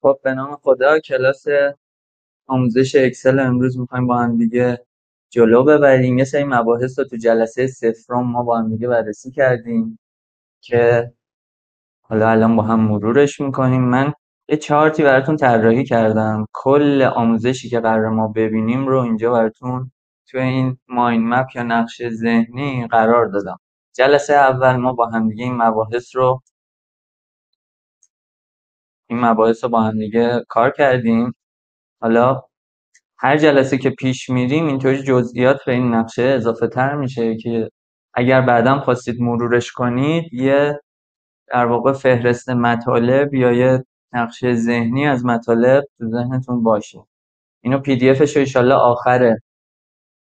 خب به نام خدا. کلاس آموزش اکسل امروز میخوایم با هم دیگه جلو ببریم. یه سری مباحث رو تو جلسه صفرم ما با هم دیگه بررسی کردیم که حالا الان با هم مرورش میکنیم. من یه چارتی براتون طراحی کردم، کل آموزشی که قرار ما ببینیم رو اینجا براتون تو این مایند مپ یا نقشه ذهنی قرار دادم. جلسه اول ما با هم دیگه این مباحث رو با هم دیگه کار کردیم. حالا هر جلسه که پیش میریم اینطوری جزئیات به این نقشه اضافه تر میشه که اگر بعداً خواستید مرورش کنید یه در واقع فهرست مطالب یا یه نقشه ذهنی از مطالب تو ذهنتون باشه. اینو پی دی افش رو انشالله آخر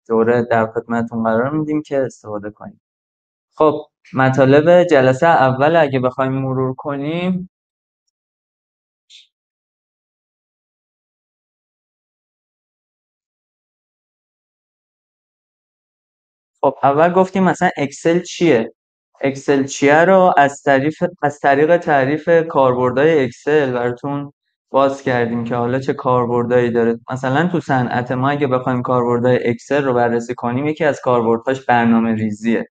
دوره در خدمتتون قرار میدیم که استفاده کنید. خب مطالب جلسه اول اگه بخوایم مرور کنیم، خب اول گفتیم مثلا اکسل چیه. اکسل چیه رو از طریق تعریف کاربردهای اکسل براتون باز کردیم که حالا چه کاربردهایی داره. مثلا تو صنعت ما اگه بخوایم کاربردهای اکسل رو بررسی کنیم، یکی از کاربردهاش برنامه ریزیه.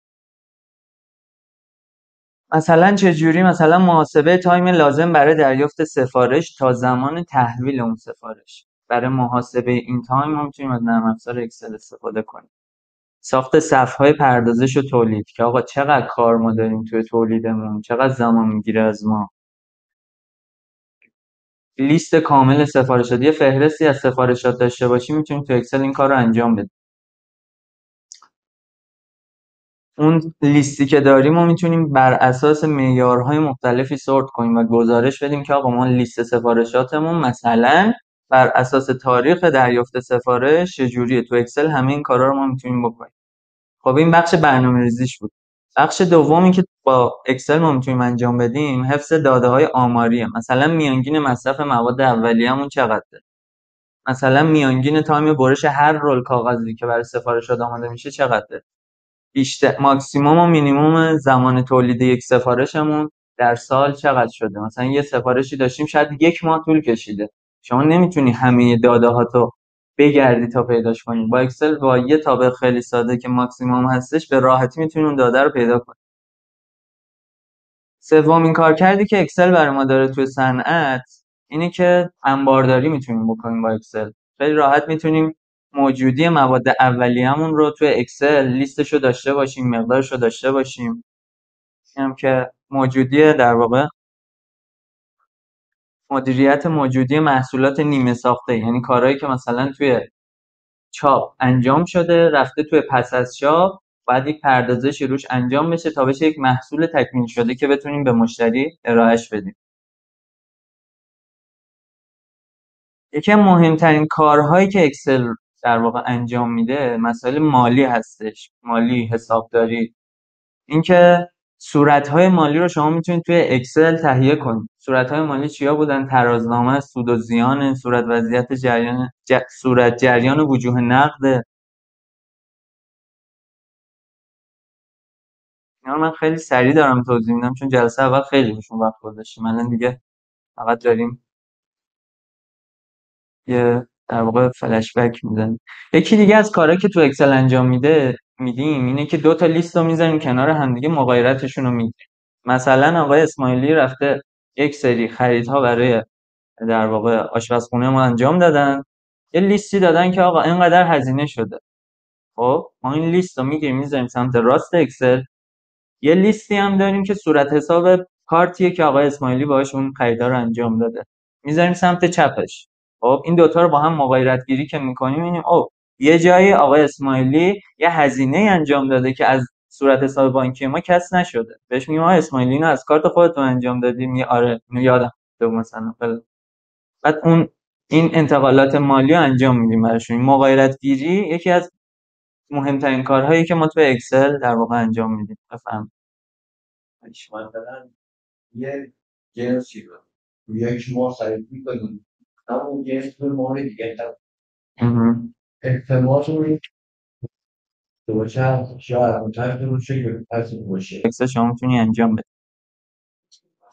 مثلا چجوری؟ مثلا محاسبه تایم لازم برای دریافت سفارش تا زمان تحویل اون سفارش. برای محاسبه این تایم ما میتونیم از نرم افزار اکسل استفاده کنیم. ساخت صفحه‌های پردازش و تولید که آقا چقدر کار ما داریم توی تولیدمون، چقدر زمان میگیره از ما. لیست کامل سفارشات، یه فهرستی از سفارشات داشته باشیم میتونیم تو اکسل این کار رو انجام بدیم. اون لیستی که داریم رو میتونیم بر اساس معیارهای مختلفی سورت کنیم و گزارش بدیم که آقا ما لیست سفارشاتمون مثلا بر اساس تاریخ دریافت سفارش چجوریه. تو اکسل همه این کارا رو ما میتونیم بکنیم. خب این بخش برنامه‌ریزیش بود. بخش دومی که با اکسل ما میتونیم انجام بدیم حفظ داده‌های آماریه. مثلا میانگین مصرف مواد اولیه‌مون چقدره، مثلا میانگین تایم برش هر رول کاغذی که برای سفارشات آماده میشه چقدره، بیشتر ماکسیموم و مینیموم زمان تولید یک سفارشمون در سال چقدر شده. مثلا یه سفارشی داشتیم شاید 1 ماه طول کشیده، شما نمیتونی همه داده‌هاتو بگردی تا پیداش کنی. با اکسل با یه تابع خیلی ساده که ماکسیموم هستش به راحتی میتونی اون داده رو پیدا کنی. سومین کار کردی که اکسل برای ما داره توی صنعت اینه که انبارداری میتونیم بکنیم. با اکسل خیلی راحت میتونیم موجودی مواد اولیه‌مون رو توی اکسل لیستش رو داشته باشیم، مقدارش رو داشته باشیم. اینم که موجودی در واقع مدیریت موجودی محصولات نیمه ساخته، یعنی کارهایی که مثلا توی چاپ انجام شده رفته توی پس از چاپ، باید یک پردازشی روش انجام بشه تا بشه یک محصول تکمیل شده که بتونیم به مشتری ارائهش بدیم. یکی از مهمترین کارهایی که اکسل در واقع انجام میده مسائل مالی هستش، مالی، حسابداری. اینکه صورت‌های مالی رو شما میتونید توی اکسل تهیه کنید. صورت‌های مالی چیا بودن؟ ترازنامه، سود و زیان، صورت وضعیت جریان صورت جریان و وجوه نقد. اینا رو من خیلی سریع دارم توضیح میدم چون جلسه اول خیلی بهشون وقت گذاشتیم. الان دیگه فقط داریم یه در واقع فلش بک میزنیم. یکی دیگه از کارهایی که تو اکسل انجام میدیم اینه که دو تا لیست رو میذاریم کنار همدیگه، مغایرتشون رو میگیریم. مثلا آقای اسماعیلی رفته یک سری خریدها برای در واقع آشپزخونه ما انجام دادن، یه لیستی دادن که آقا اینقدر هزینه شده. خب ما این لیست رو میگیریم میذاریم سمت راست اکسل. یه لیستی هم داریم که صورت حساب کارتیه که آقای اسماعیلی باهاش اون خریدا رو انجام داده، میذاریم سمت چپش. خب این دوتا رو با هم مغایرت گیری که میکنیم میبینیم او یه جایی آقای اسماعیلی یه هزینه انجام داده که از صورت حساب بانکی ما کس نشده. بهش میگیم آقای اسماعیلی اینو از کارت خودتون انجام دادی؟ میگه آره اینو یادم بود مثلا. بعد این انتقالات مالی رو انجام میدیم براشون. مغایرت گیری یکی از مهمترین کارهایی که ما تو اکسل در واقع انجام میدیم. بفهم. مثلا یه جنسی رو روی یک ماه خرید می‌کنیم، اما اون جنس رو ماه دیگه احتمال رو باشه شاید متوجه رو شکل پس باشه. اکسل شما میتونی انجام بدی.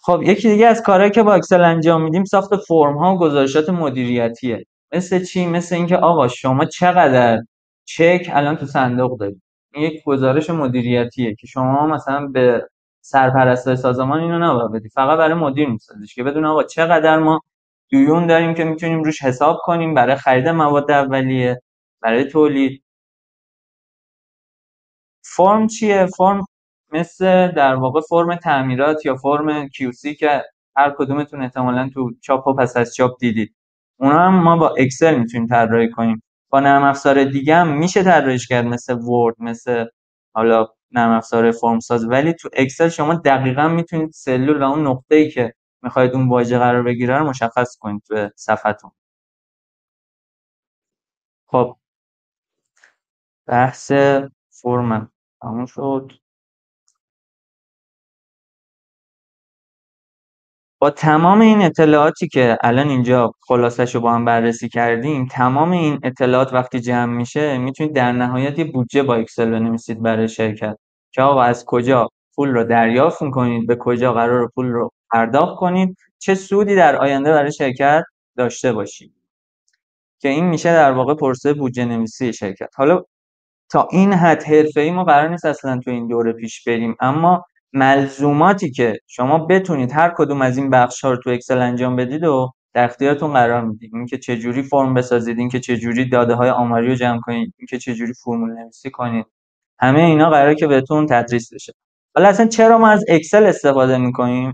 خب یکی دیگه از کارهایی که با اکسل انجام میدیم ساخت فرم ها و گزارشات مدیریتیه. مثل چی؟ مثل اینکه آقا شما چقدر چک الان تو صندوق دارید. این یک گزارش مدیریتیه که شما مثلا به سرپرست سازمان اینو نباید بدی، فقط برای مدیر میسازیش که بدون آقا چقدر ما دیون داریم که میتونیم روش حساب کنیم برای خرید مواد اولیه، برای تولید. فرم چیه؟ فرم مثل در واقع فرم تعمیرات یا فرم QC که هر کدومتون احتمالاً تو چاپ و پس از چاپ دیدید. اونا هم ما با اکسل میتونیم طراحی کنیم. با نرم افزار دیگه هم میشه طراحیش کرد، مثل ورد، مثل حالا نرم افزار فرم ساز، ولی تو اکسل شما دقیقاً میتونید سلول و اون نقطه‌ای که میخواید اون واژه قرار بگیره رو مشخص کنید تو صفحتون. خب بحث فرم تموم شد. با تمام این اطلاعاتی که الان اینجا خلاصش رو با هم بررسی کردیم، تمام این اطلاعات وقتی جمع میشه میتونید در نهایت یه بودجه با اکسل بنویسید برای شرکت که آقا از کجا پول رو دریافت میکنید، به کجا قرار پول رو پرداخت کنید، چه سودی در آینده برای شرکت داشته باشید، که این میشه در واقع پروسه بودجه نویسی شرکت. حالا تا این حد حرفه‌ای ما قرار نیست اصلا تو این دوره پیش بریم، اما ملزوماتی که شما بتونید هر کدوم از این بخش‌ها رو تو اکسل انجام بدید و در اختیارتون قرار میدیم. اینکه چه جوری فرم بسازید، اینکه چه جوری داده‌های آماری رو جمع کنید، اینکه چه جوری فرمول نویسی کنید، همه اینا قراره که بهتون تدریس بشه. حالا اصلا چرا ما از اکسل استفاده می‌کنیم؟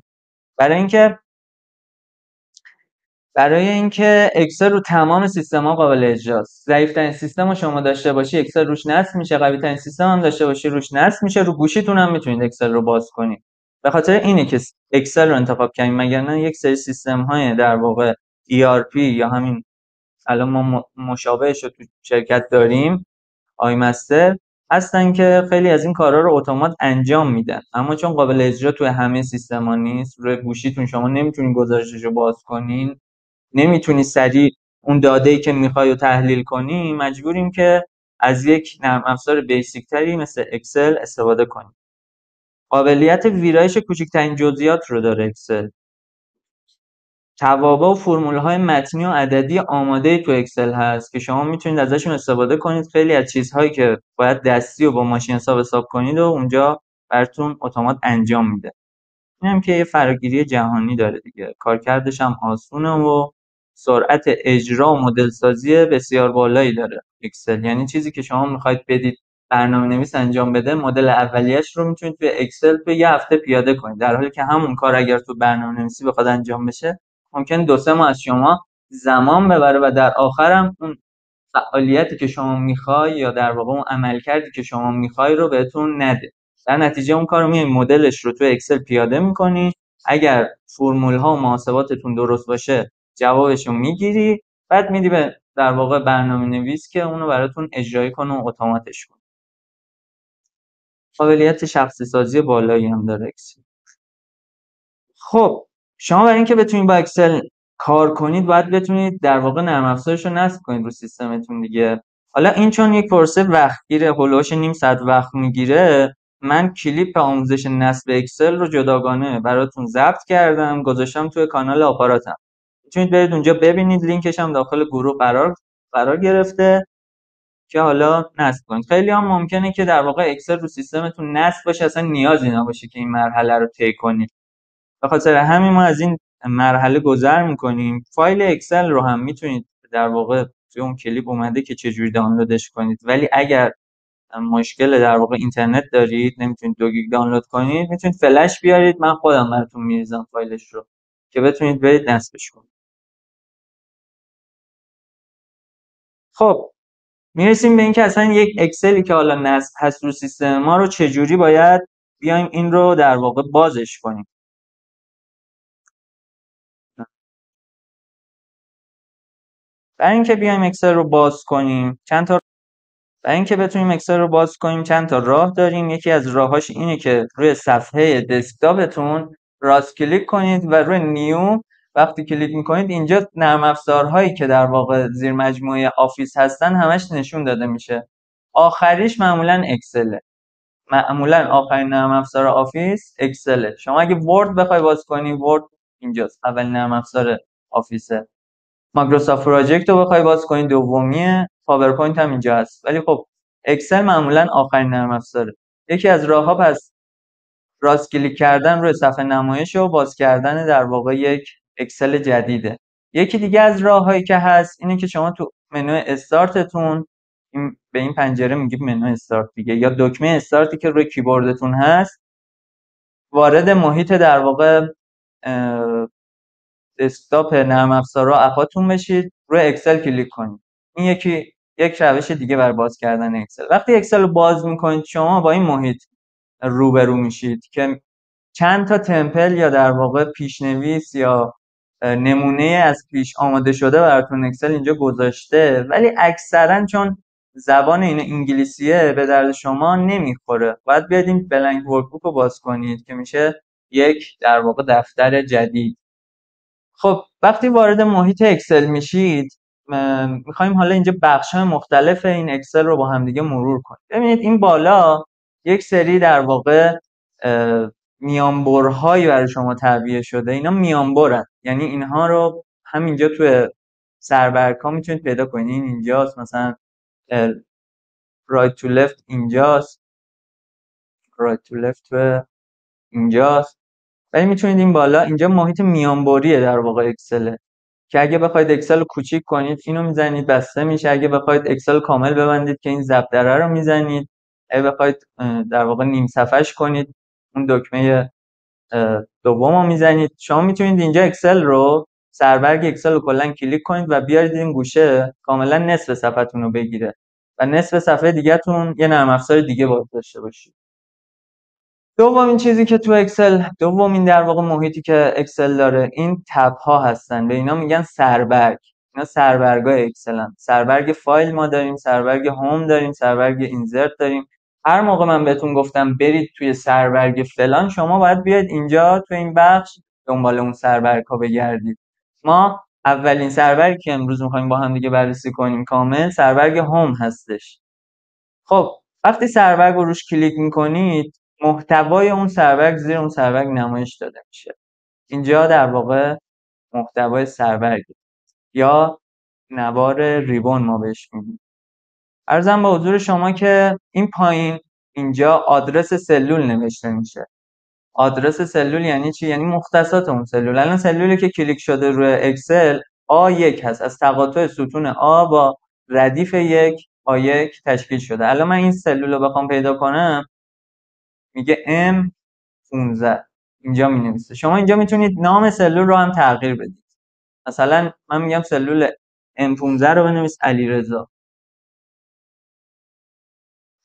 برای اینکه اکسل رو تمام سیستم‌ها قابل اجراست. ضعیف‌ترین سیستم رو شما داشته باشی اکسل روش نصب میشه، قوی‌ترین سیستم هم داشته باشی روش نصب میشه، رو گوشیتون هم میتونید اکسل رو باز کنید. به خاطر اینه که اکسل رو انتخاب کردیم، مگر نه یک سری سیستم‌های در واقع ERP یا همین الان ما مشابهش رو تو شرکت داریم، آی مستر، هستن که خیلی از این کارا رو اتومات انجام میدن، اما چون قابل اجرا تو همه سیستم‌ها نیست، روی گوشیتون شما نمیتونید گزارشش رو باز کنین، نمیتونی سریع اون داده‌ای که میخوای رو تحلیل کنی، مجبوریم که از یک نرم افزار بیسیک تری مثل اکسل استفاده کنیم. قابلیت ویرایش کوچکترین جزئیات رو داره اکسل. توابع و فرمول‌های متنی و عددی آماده تو اکسل هست که شما میتونید ازشون استفاده کنید. خیلی از چیزهایی که باید دستی و با ماشین حساب کنید و اونجا براتون اتومات انجام میده. اینم که یه فراگیری جهانی داره دیگه، کارکردش هم آسونه و سرعت اجرا و مدل سازی بسیار بالایی داره اکسل. یعنی چیزی که شما میخواید بدید برنامه‌نویس انجام بده، مدل اولیه‌اش رو میتونید توی اکسل توی یه هفته پیاده کنید، در حالی که همون کار اگر تو برنامه‌نویسی بخواد انجام بشه ممکن 2-3 ماه از شما زمان ببره و در آخر هم اون فعالیتی که شما میخوای یا در واقع اون عملکردی که شما میخوای رو بهتون نده. در نتیجه اون کارو میای مدلش رو تو اکسل پیاده میکنی، اگر فرمول ها و محاسباتتون درست باشه جوابش رو میگیری، بعد میدی به در واقع برنامه نویس که اونو براتون اجرایی کنه و اتوماتش کنه. قابلیت شخصی سازی بالایی هم داره اکسل. خب شما برای اینکه بتونید با اکسل کار کنید باید بتونید در واقع نرم افزارش رو نصب کنید رو سیستمتون دیگه. حالا این چون یک پروسه وقتگیره، هولوش نیم ساعت وقت میگیره، من کلیپ آموزش نصب اکسل رو جداگانه براتون ضبط کردم، گذاشتم توی کانال آپاراتم. میتونید برید اونجا ببینید، لینکش هم داخل گروه قرار گرفته که حالا نصب کنید. خیلی هم ممکنه که در واقع اکسل رو سیستمتون نصب باشه، اصلا نیازی نباشه که این مرحله رو طی کنید. به خاطر همین ما از این مرحله گذر میکنیم. فایل اکسل رو هم میتونید در واقع توی اون کلیپ اومده که چجوری دانلودش کنید، ولی اگر مشکل در واقع اینترنت دارید نمیتونید 2 گیگ دانلود کنید، میتونید فلش بیارید، من خودم براتون میریزم فایلش رو که بتونید برید نصبش کنید. خب میرسیم به اینکه اصلا یک اکسلی که حالا نصب هست رو سیستم ما رو چجوری باید بیایم این رو در واقع بازش کنیم. برای اینکه بیایم اکسل رو باز کنیم برای اینکه بتونیم اکسل رو باز کنیم چند تا راه داریم. یکی از راهاش اینه که روی صفحه دسکتاپتون راست کلیک کنید و روی نیو وقتی کلیک میکنید اینجا نرم افزارهایی که در واقع زیر مجموعه آفیس هستن همش نشون داده میشه. آخریش معمولا اکسله. معمولا آخرین نرم افزار آفیس اکسله. شما اگه ورد بخوای باز کنی، ورد اینجاست، اول نرم افزار آفیسه. مایکروسافت پراجکت رو بخوای باز کنی دومیه، پاورپوینت هم اینجا هست. ولی خب اکسل معمولا آخرین نرم افزاره. یکی از راه‌ها پس راست کلیک کردن روی صفحه نمایش و باز کردن در واقع یک اکسل جدیده. یکی دیگه از راه‌هایی که هست اینه که شما تو منو استارتتون، به این پنجره میگیم منو استارت دیگه، یا دکمه استارتی که روی کیبوردتون هست، وارد محیط در واقع دسکتاپ نرم افزارها اپاتون بشید، روی اکسل کلیک کنید. این یک روش دیگه برای باز کردن اکسل. وقتی اکسل رو باز میکنید شما با این محیط روبرو میشید که چند تا تمپل یا در واقع پیشنویس یا نمونه از پیش آماده شده براتون اکسل اینجا گذاشته، ولی اکثرا چون زبان این انگلیسیه به درد شما نمیخوره. باید بیاید این بلنک ورکبوک رو باز کنید که میشه یک در واقع دفتر جدید. خب وقتی وارد محیط اکسل میشید، میخوایم حالا اینجا بخش‌های مختلف این اکسل رو با هم دیگه مرور کنیم. ببینید این بالا یک سری در واقع میانبرهایی برای شما تعبیه شده. اینا میانبرن، یعنی اینها رو همینجا توی سربرگ‌ها میتونید پیدا کنید. این اینجاست، مثلا right to left اینجاست، right to left اینجاست. ولی میتونید این بالا اینجا محیط میانبریه در واقع اکسل، که اگه بخواید اکسل رو کوچیک کنید اینو میزنید بسته میشه. اگه بخواید اکسل کامل ببندید که این ضربدره رو میزنید. اگه بخواید در واقع نیم صفحه‌اش کنید اون دکمه دوم رو میزنید. شما میتونید اینجا اکسل رو، سربرگ اکسل رو کلا کلیک کنید و بیارید این گوشه کاملا نصف صفحتون رو بگیره و نصف صفحه دیگه‌تون یه نرم افزار دیگه باید داشته باشید. دومین چیزی که تو اکسل، دومین در واقع محیطی که اکسل داره، این تب ها هستن. به اینا میگن سربرگ. اینا سربرگای اکسلن. سربرگ فایل ما داریم، سربرگ هوم داریم، سربرگ اینزرت داریم. هر موقع من بهتون گفتم برید توی سربرگ فلان، شما باید بیاید اینجا تو این بخش دنبال اون سربرگ ها بگردید. ما اولین سربرگی که امروز می‌خوایم با هم دیگه بررسی کنیم کامل، سربرگ هوم هستش. خب وقتی سربرگ رو روش کلیک می‌کنید، محتوای اون سربرگ زیر اون سربرگ نمایش داده میشه. اینجا در واقع محتوای سربرگ یا نوار ریبون ما بهش میگیم. عرضم به حضور شما که این پایین اینجا آدرس سلول نوشته میشه. آدرس سلول یعنی چی؟ یعنی مختصات اون سلول. الان سلولی که کلیک شده روی اکسل A1 هست، از تقاطع ستون A با ردیف 1 A1 تشکیل شده. الان من این سلول رو بخوام پیدا کنم میگه M15 اینجا می نویسه. شما اینجا میتونید نام سلول رو هم تغییر بدید. مثلا من میگم سلول M15 رو بنویس علیرضا.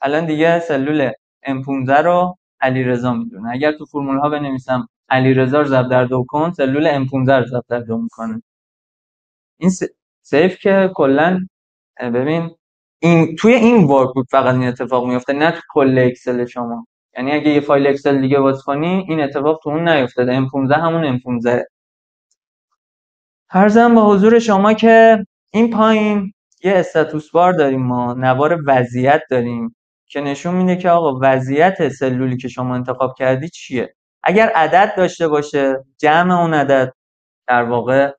الان دیگه سلول M15 رو علیرضا میدونه. اگر تو فرمول ها بنویسم علیرضا رو ضرب در 2 کن، سلول M15 رو ضرب در 2 میکنه. این سیف که کلا ببین این توی این ورکبوک فقط این اتفاق میفته، نه تو کل اکسل شما. یعنی اگه یه فایل اکسل دیگه باز کنی این اتفاق تو اون نیفتاده. M15 همون M15. عرضم به حضور شما که این پایین یه استاتوس بار داریم، ما نوار وضعیت داریم که نشون میده که آقا وضعیت سلولی که شما انتخاب کردی چیه. اگر عدد داشته باشه، جمع اون عدد در واقع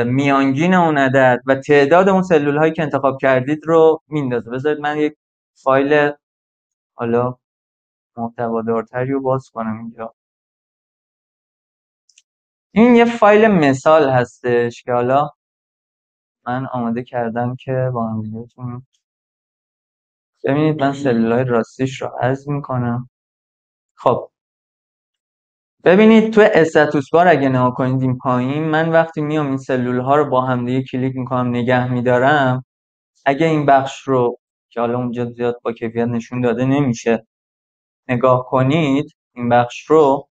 میانگین اون عدد و تعداد اون سلول هایی که انتخاب کردید رو میندازه. بذارید من یک فایل حالا محتوادارتری رو باز کنم اینجا. این یه فایل مثال هستش که حالا من آماده کردم که با هم دیگه ببینید. من سلولای راستیش رو عرض میکنم. خب ببینید تو استاتوس بار اگه نگاه کنید این پایین، من وقتی میام این سلول ها رو با هم دیگه کلیک میکنم نگه میدارم، اگه این بخش رو که حالا اونجا زیاد با کیفیت نشون داده نمیشه نگاه کنید، این بخش رو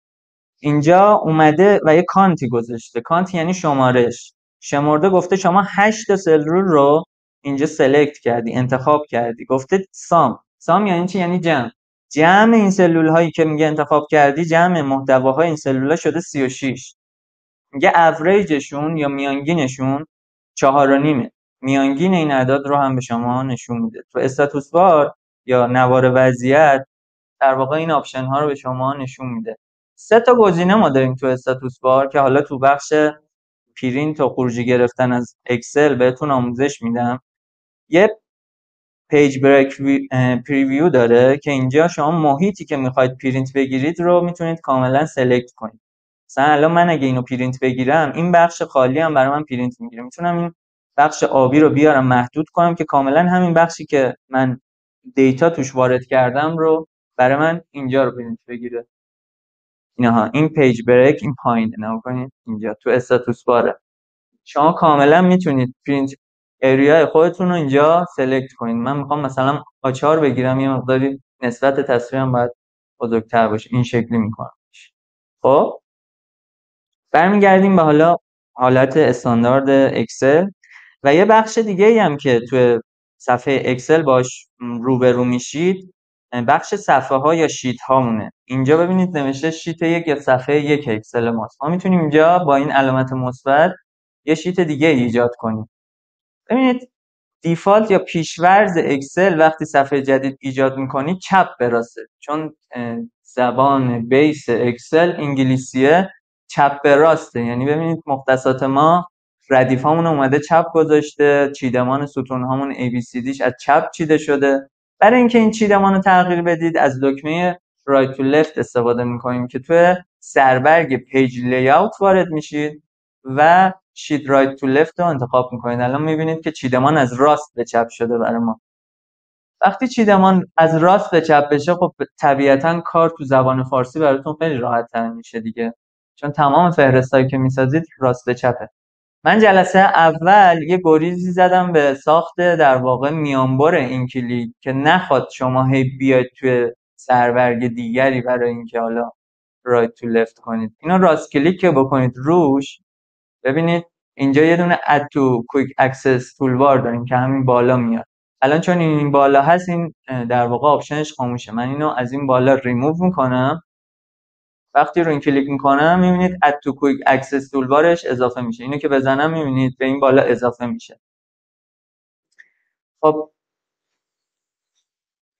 اینجا اومده و یه کانتی گذاشته. کانت یعنی شمارش. شمرده گفته شما 8 تا سلول رو اینجا سلکت کردی، انتخاب کردی. گفته سام یعنی چی؟ یعنی جمع این سلول هایی که میگه انتخاب کردی، جمع محتواهای این سلول ها شده 36. میگه اوریجشون یا میانگینشون 4.5. میانگین این اعداد رو هم به شما نشون میده. تو استاتوس بار یا نوار وضعیت در واقع این آپشن ها رو به شما نشون میده. 3 تا گزینه ما داریم تو استاتوس بار که حالا تو بخش پرینت و خروجی گرفتن از اکسل بهتون آموزش میدم. یه پیج بریک پریویو داره که اینجا شما محیطی که میخواید پرینت بگیرید رو میتونید کاملا سلکت کنید. مثلا الان من اگه اینو پرینت بگیرم، این بخش خالی هم برای من پرینت میگیره. میتونم این بخش آبی رو بیارم محدود کنم که کاملا همین بخشی که من دیتا توش وارد کردم رو برای من اینجا رو پرینت بگیره. این پیج بریک این پایینه، نگاه کنید اینجا تو استاتوس باره. شما کاملا میتونید پرینت اریای خودتون رو اینجا سلکت کنید. من میخوام مثلا آچار بگیرم، یه مقداری نسبت تصویرم باید بزرگتر باشه، این شکلی میکنم. خب برمیگردیم به حالت استاندارد اکسل و یه بخش دیگه ای هم که تو صفحه اکسل باش روبرو میشید، بخش صفحه ها یا شیت هامونه. اینجا ببینید نوشته شیت 1 یا صفحه 1 اکسل ماست. ما میتونیم اینجا با این علامت مثبت یه شیت دیگه ایجاد کنیم. ببینید دیفالت یا پیشورز اکسل وقتی صفحه جدید ایجاد میکنید چپ به راسته، چون زبان بیس اکسل انگلیسیه، چپ به راسته. یعنی ببینید مختصات ما ردیف هامون اومده چپ گذاشته، چیدمان ستون هامون ABCDش از چپ چیده شده. برای اینکه این چیدمان رو تغییر بدید از دکمه رایت تو لفت استفاده میکنیم که توی سربرگ پیج لیاوت وارد میشید و شیت رایت تو لفت رو انتخاب میکنید. الان میبینید که چیدمان از راست به چپ شده برای ما. وقتی چیدمان از راست به چپ بشه، خب طبیعتا کار تو زبان فارسی براتون خیلی راحت تر میشه دیگه، چون تمام فهرستایی که میسازید راست به چپه. من جلسه اول یه گریزی زدم به ساخت در واقع میانبر این کلیک که نخواد شما هی بیاید توی سربرگ دیگری برای اینکه حالا رایت تو لفت کنید. اینو راست کلیک که بکنید روش، ببینید اینجا یه دونه add to quick access toolbar داریم که همین بالا میاد. الان چون این بالا هست، این در واقع آپشنش خاموشه. من اینو از این بالا ریموو میکنم. وقتی رو این کلیک میکنم میبینید add to quick access toolbarش اضافه میشه. اینو که بزنم میبینید به این بالا اضافه میشه. خب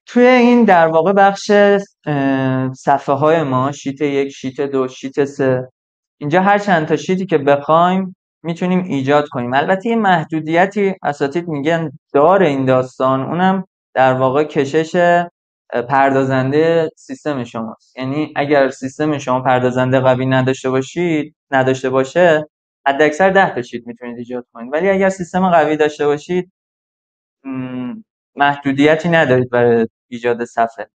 توی این در واقع بخش صفحه های ما، شیت 1، شیت 2، شیت 3، اینجا هر چند تا شیتی که بخوایم میتونیم ایجاد کنیم. البته یه محدودیتی اساتید میگن داره این داستان، اونم در واقع کشش پردازنده سیستم شماست. یعنی اگر سیستم شما پردازنده قوی نداشته باشه، حداکثر 10 تا شیت میتونید ایجاد کنید. ولی اگر سیستم قوی داشته باشید محدودیتی ندارید برای ایجاد صفحه.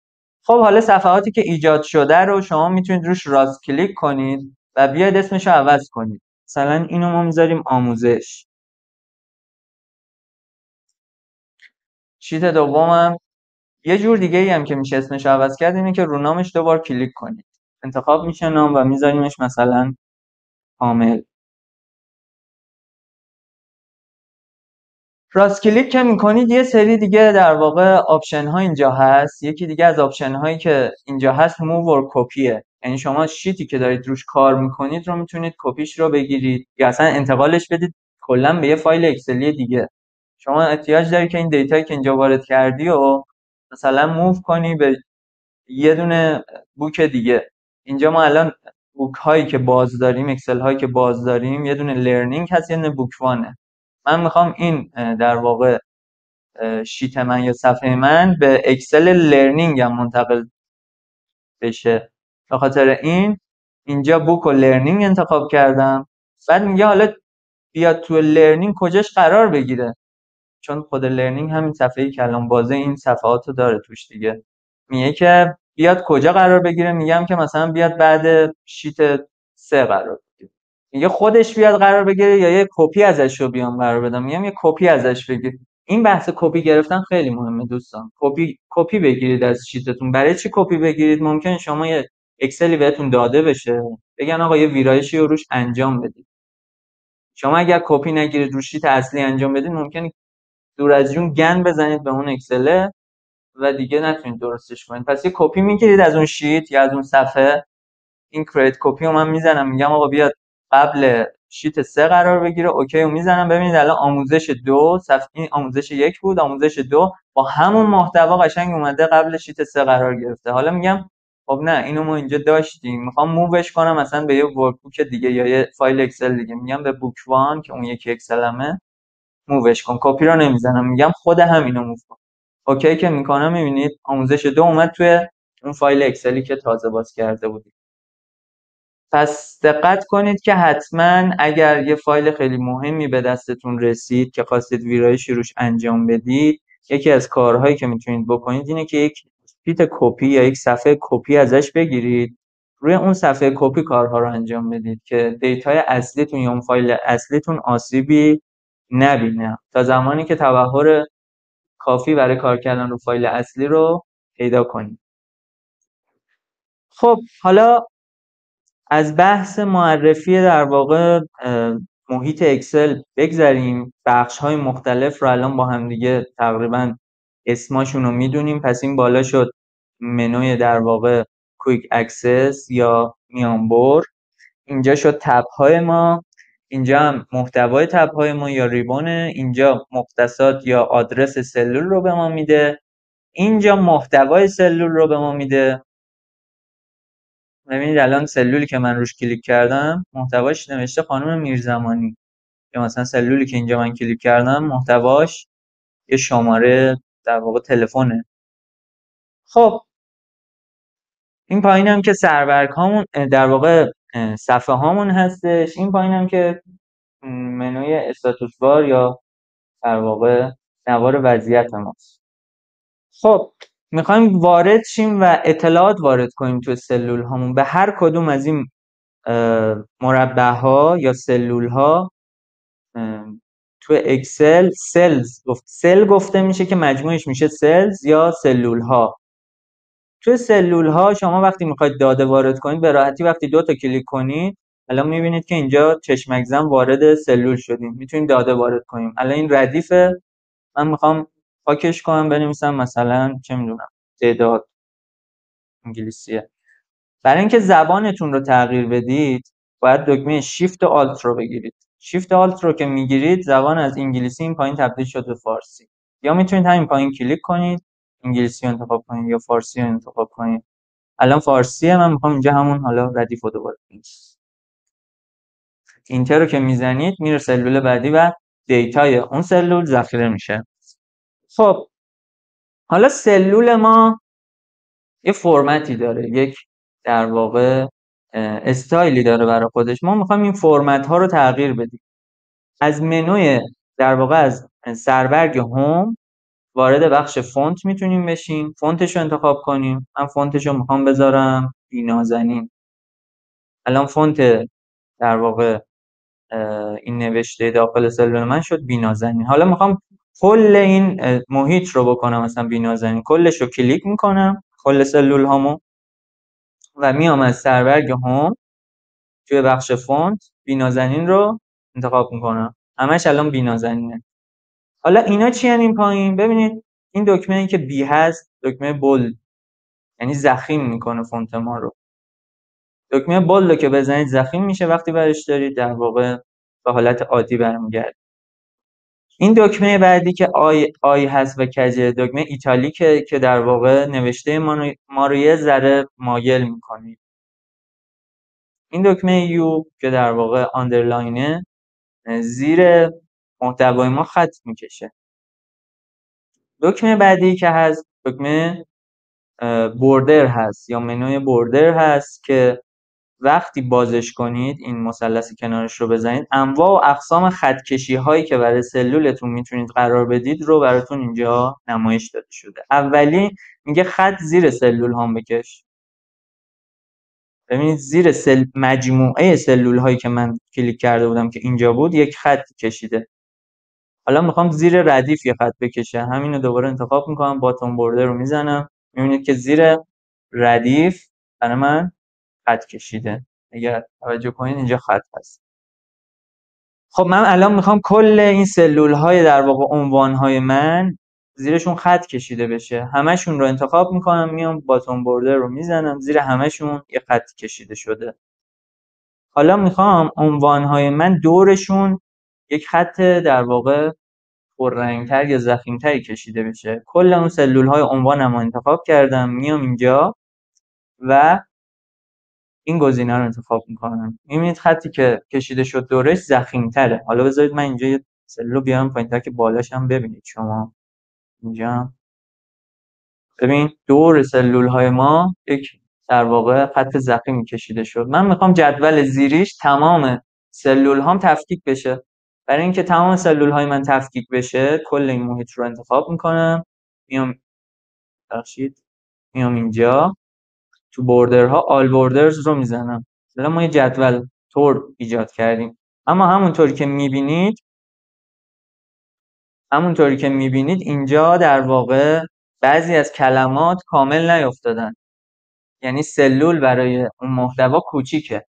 خب حالا صفحاتی که ایجاد شده رو شما میتونید روش راست کلیک کنید و بیاید اسمش رو عوض کنید. مثلا اینو ما میذاریم آموزش. شیت دومم یه جور دیگه ای هم که میشه اسمش رو عوض کرد اینه که رو نامش دوبار کلیک کنید. انتخاب میشه نام و میذاریمش مثلا کامل. راست کلیک که میکنید یه سری دیگه در واقع آپشن ها اینجا هست. یکی دیگه از آپشن هایی که اینجا هست موو اور کپیه. یعنی شما شیتی که دارید روش کار میکنید رو میتونید کپیش رو بگیرید یا اصلا انتقالش بدید کلا به یه فایل اکسلی دیگه. شما احتیاج داری که این دیتایی که اینجا وارد کردی و مثلا موو کنی به یه دونه بوک دیگه. اینجا ما الان بوک هایی که باز داریم، اکسل هایی که باز داریم، یه دونه لرنینگ هست، یه دونه بوک وانه. من میخوام این در واقع شیت من یا صفحه من به اکسل لرنینگ هم منتقل بشه. به خاطر این اینجا بوک و لرنینگ انتخاب کردم. بعد میگه حالا بیاد تو لرنینگ کجاش قرار بگیره، چون خود لرنینگ همین صفحه‌ای که الان بازه این صفحاتو داره توش دیگه. میگه که بیاد کجا قرار بگیره. میگم که مثلا بیاد بعد شیت 3 قرار بگیره. میگه خودش بیاد قرار بگیره یا یه کپی ازش رو بیام قرار بدم. میگم یه کپی ازش بگیر. این بحث کپی گرفتن خیلی مهمه دوستان. کپی بگیرید از شیتتون. برای چی کپی بگیرید؟ ممکن شما یه اکسلی بهتون داده بشه، بگن آقا یه ویرایشی رو روش انجام بدید. شما اگر کپی نگیرید رو شیت اصلی انجام بدید، ممکنه دور از جون گند بزنید به اون اکسل و دیگه نتونید درستش کنید. پس یه کپی میگیرید از اون شیت یا از اون صفحه. این کریت کپی رو من میزنم، میگم آقا بیاد قبل شیت 3 قرار بگیره. اوکی رو میزنم. ببینید الان آموزش 2 صفحه، این آموزش 1 بود، آموزش 2 با همون محتوا قشنگ اومده قبل شیت 3 قرار گرفته. حالا میگم خب نه، اینو ما اینجا داشتیم، میخوام مووش کنم مثلا به یه ورکبوک دیگه یا یه فایل اکسل دیگه. میگم به بوک وان که اون یکی اکسلمه مووش کن. کپی رو نمیزنم، میگم خود همینو موو کن. اوکی که میکنم، میبینید آموزش 2 اومد توی اون فایل اکسلی که تازه باز کرده بودیم. پس دقت کنید که حتما اگر یه فایل خیلی مهمی به دستتون رسید که خواستید ویرایشی روش انجام بدید، یکی از کارهایی که میتونید بکنید اینه که یک شیت کپی یا یک صفحه کپی ازش بگیرید، روی اون صفحه کپی کارها رو انجام بدید که دیتای اصلیتون یا اون فایل اصلیتون آسیبی نبینه تا زمانی که تبخور کافی برای کار کردن رو فایل اصلی رو پیدا کنید. خب حالا از بحث معرفی در واقع محیط اکسل بگذریم. بخش‌های مختلف رو الان با هم دیگه تقریبا اسماشون رو میدونیم. پس این بالا شد منوی در واقع کویک اکسس یا میانبر، اینجا شد تب‌های ما، اینجا هم محتوای تب‌های ما یا ریبونه، اینجا مختصات یا آدرس سلول رو به ما میده، اینجا محتوای سلول رو به ما میده. ببینید الان سلولی که من روش کلیک کردم محتواش نوشته خانم میرزمانی، یا مثلا سلولی که اینجا من کلیک کردم محتواش یه شماره در واقع تلفنه. خب این پایین هم که سرورک هامون در واقع صفحه هامون هستش. این پایین هم که منوی استاتوس بار یا در واقع نوار وضعیت ماست. خب میخوایم وارد شیم و اطلاعات وارد کنیم تو سلول هامون. به هر کدوم از این مربع ها یا سلول ها تو اکسل سل گفته میشه که مجموعش میشه سلز یا سلول ها. تو سلول ها شما وقتی میخواید داده وارد کنید به راحتی وقتی دو تا کلیک کنید الان میبینید که اینجا چشمک زن وارد سلول شدیم، میتونید داده وارد کنیم. الان این ردیفه، من میخوام پاکش کنم بنویسم مثلا چه میدونم تعداد انگلیسیه. برای اینکه زبانتون رو تغییر بدید باید دکمه شیفت و آلت رو بگیرید. شیفت آلت رو که میگیرید زبان از انگلیسی این پایین تبدیل شد به فارسی، یا میتونید همین پایین کلیک کنید انگلیسی رو انتخاب کنید یا فارسی رو انتخاب کنید. الان فارسیه، من میخوام اینجا همون حالا ردیف رو دوباره بنویسم. اینتر رو که میزنید میره سلول بعدی و دیتای اون سلول ذخیره میشه. خب حالا سلول ما یه فرمتی داره، یک در واقع استایلی داره برای خودش. ما میخوایم این فرمت ها رو تغییر بدیم. از منوی در واقع از سربرگ هوم وارد بخش فونت میتونیم بشیم، فونتش رو انتخاب کنیم. من فونتش رو میخوام بذارم بی‌نازنین. الان فونت در واقع این نوشته داخل سلول من شد بی‌نازنین. حالا میخوام کل این محیط رو بکنم مثلا بی‌نازنین، کلش رو کلیک میکنم کل سلول هامو و میام از سربرگ هوم توی بخش فونت بی‌نازنین رو انتخاب میکنم. همش الان بی‌نازنینه. حالا اینا چی هستن این پایین؟ ببینید این دکمه ای که بی هست دکمه بولد، یعنی ضخیم میکنه فونت ما رو. دکمه بولد رو که بزنید ضخیم میشه، وقتی برش دارید در واقع به حالت عادی برمیگرده. این دکمه بعدی که آی هست و کجه، دکمه ایتالیکه که در واقع نوشته ما رو یه ذره مایل میکنه. این دکمه یو که در واقع آندرلاینه زیر محتوای ما خط میکشه. دکمه بعدی که هست دکمه بوردر هست یا منوی بوردر هست که وقتی بازش کنید این مثلث کنارش رو بزنید انواع و اقسام خط کشی هایی که برای سلولتون میتونید قرار بدید رو براتون اینجا نمایش داده شده. اولی میگه خط زیر سلول هام بکش. ببینید زیر مجموعه سلول هایی که من کلیک کرده بودم که اینجا بود یک خط کشیده. حالا میخوام زیر ردیف یه خط بکشه، همین رو دوباره انتخاب میکنم، باتون بورده رو میزنم، میبینید که زیر ردیف برای من خط کشیده. اگر توجه کنید اینجا خط هست. خب من الان میخوام کل این سلول های در واقع عنوان های من زیرشون خط کشیده بشه. همشون رو انتخاب میکنم، میام باتون بورده رو میزنم، زیر همشون یه خط کشیده شده. حالا میخوام عنوانهای من دورشون یک خط در واقع پررنگ‌تر یا ضخیم‌تری کشیده بشه. کل اون سلول‌های عنوانم رو انتخاب کردم، میام اینجا و این گزینه رو انتخاب میکنم. میبینید خطی که کشیده شد دورش ضخیم‌تره. حالا بذارید من اینجا یه سلول رو بیارم پایین‌تر که بالاش هم ببینید شما. اینجا ببین دور سلول‌های ما یک در واقع خط ضخیمی کشیده شد. من میخوام جدول زیریش تمام سلول‌هام تفکیک بشه. برای اینکه تمام سلول‌های من تفکیک بشه کل این محیط رو انتخاب میکنم. میام اینجا تو بوردرها آل بوردرز رو میزنم. الان ما یه جدول تور ایجاد کردیم. اما همونطوری که میبینید اینجا در واقع بعضی از کلمات کامل نیافتادن. یعنی سلول برای اون محتوا کوچیکه.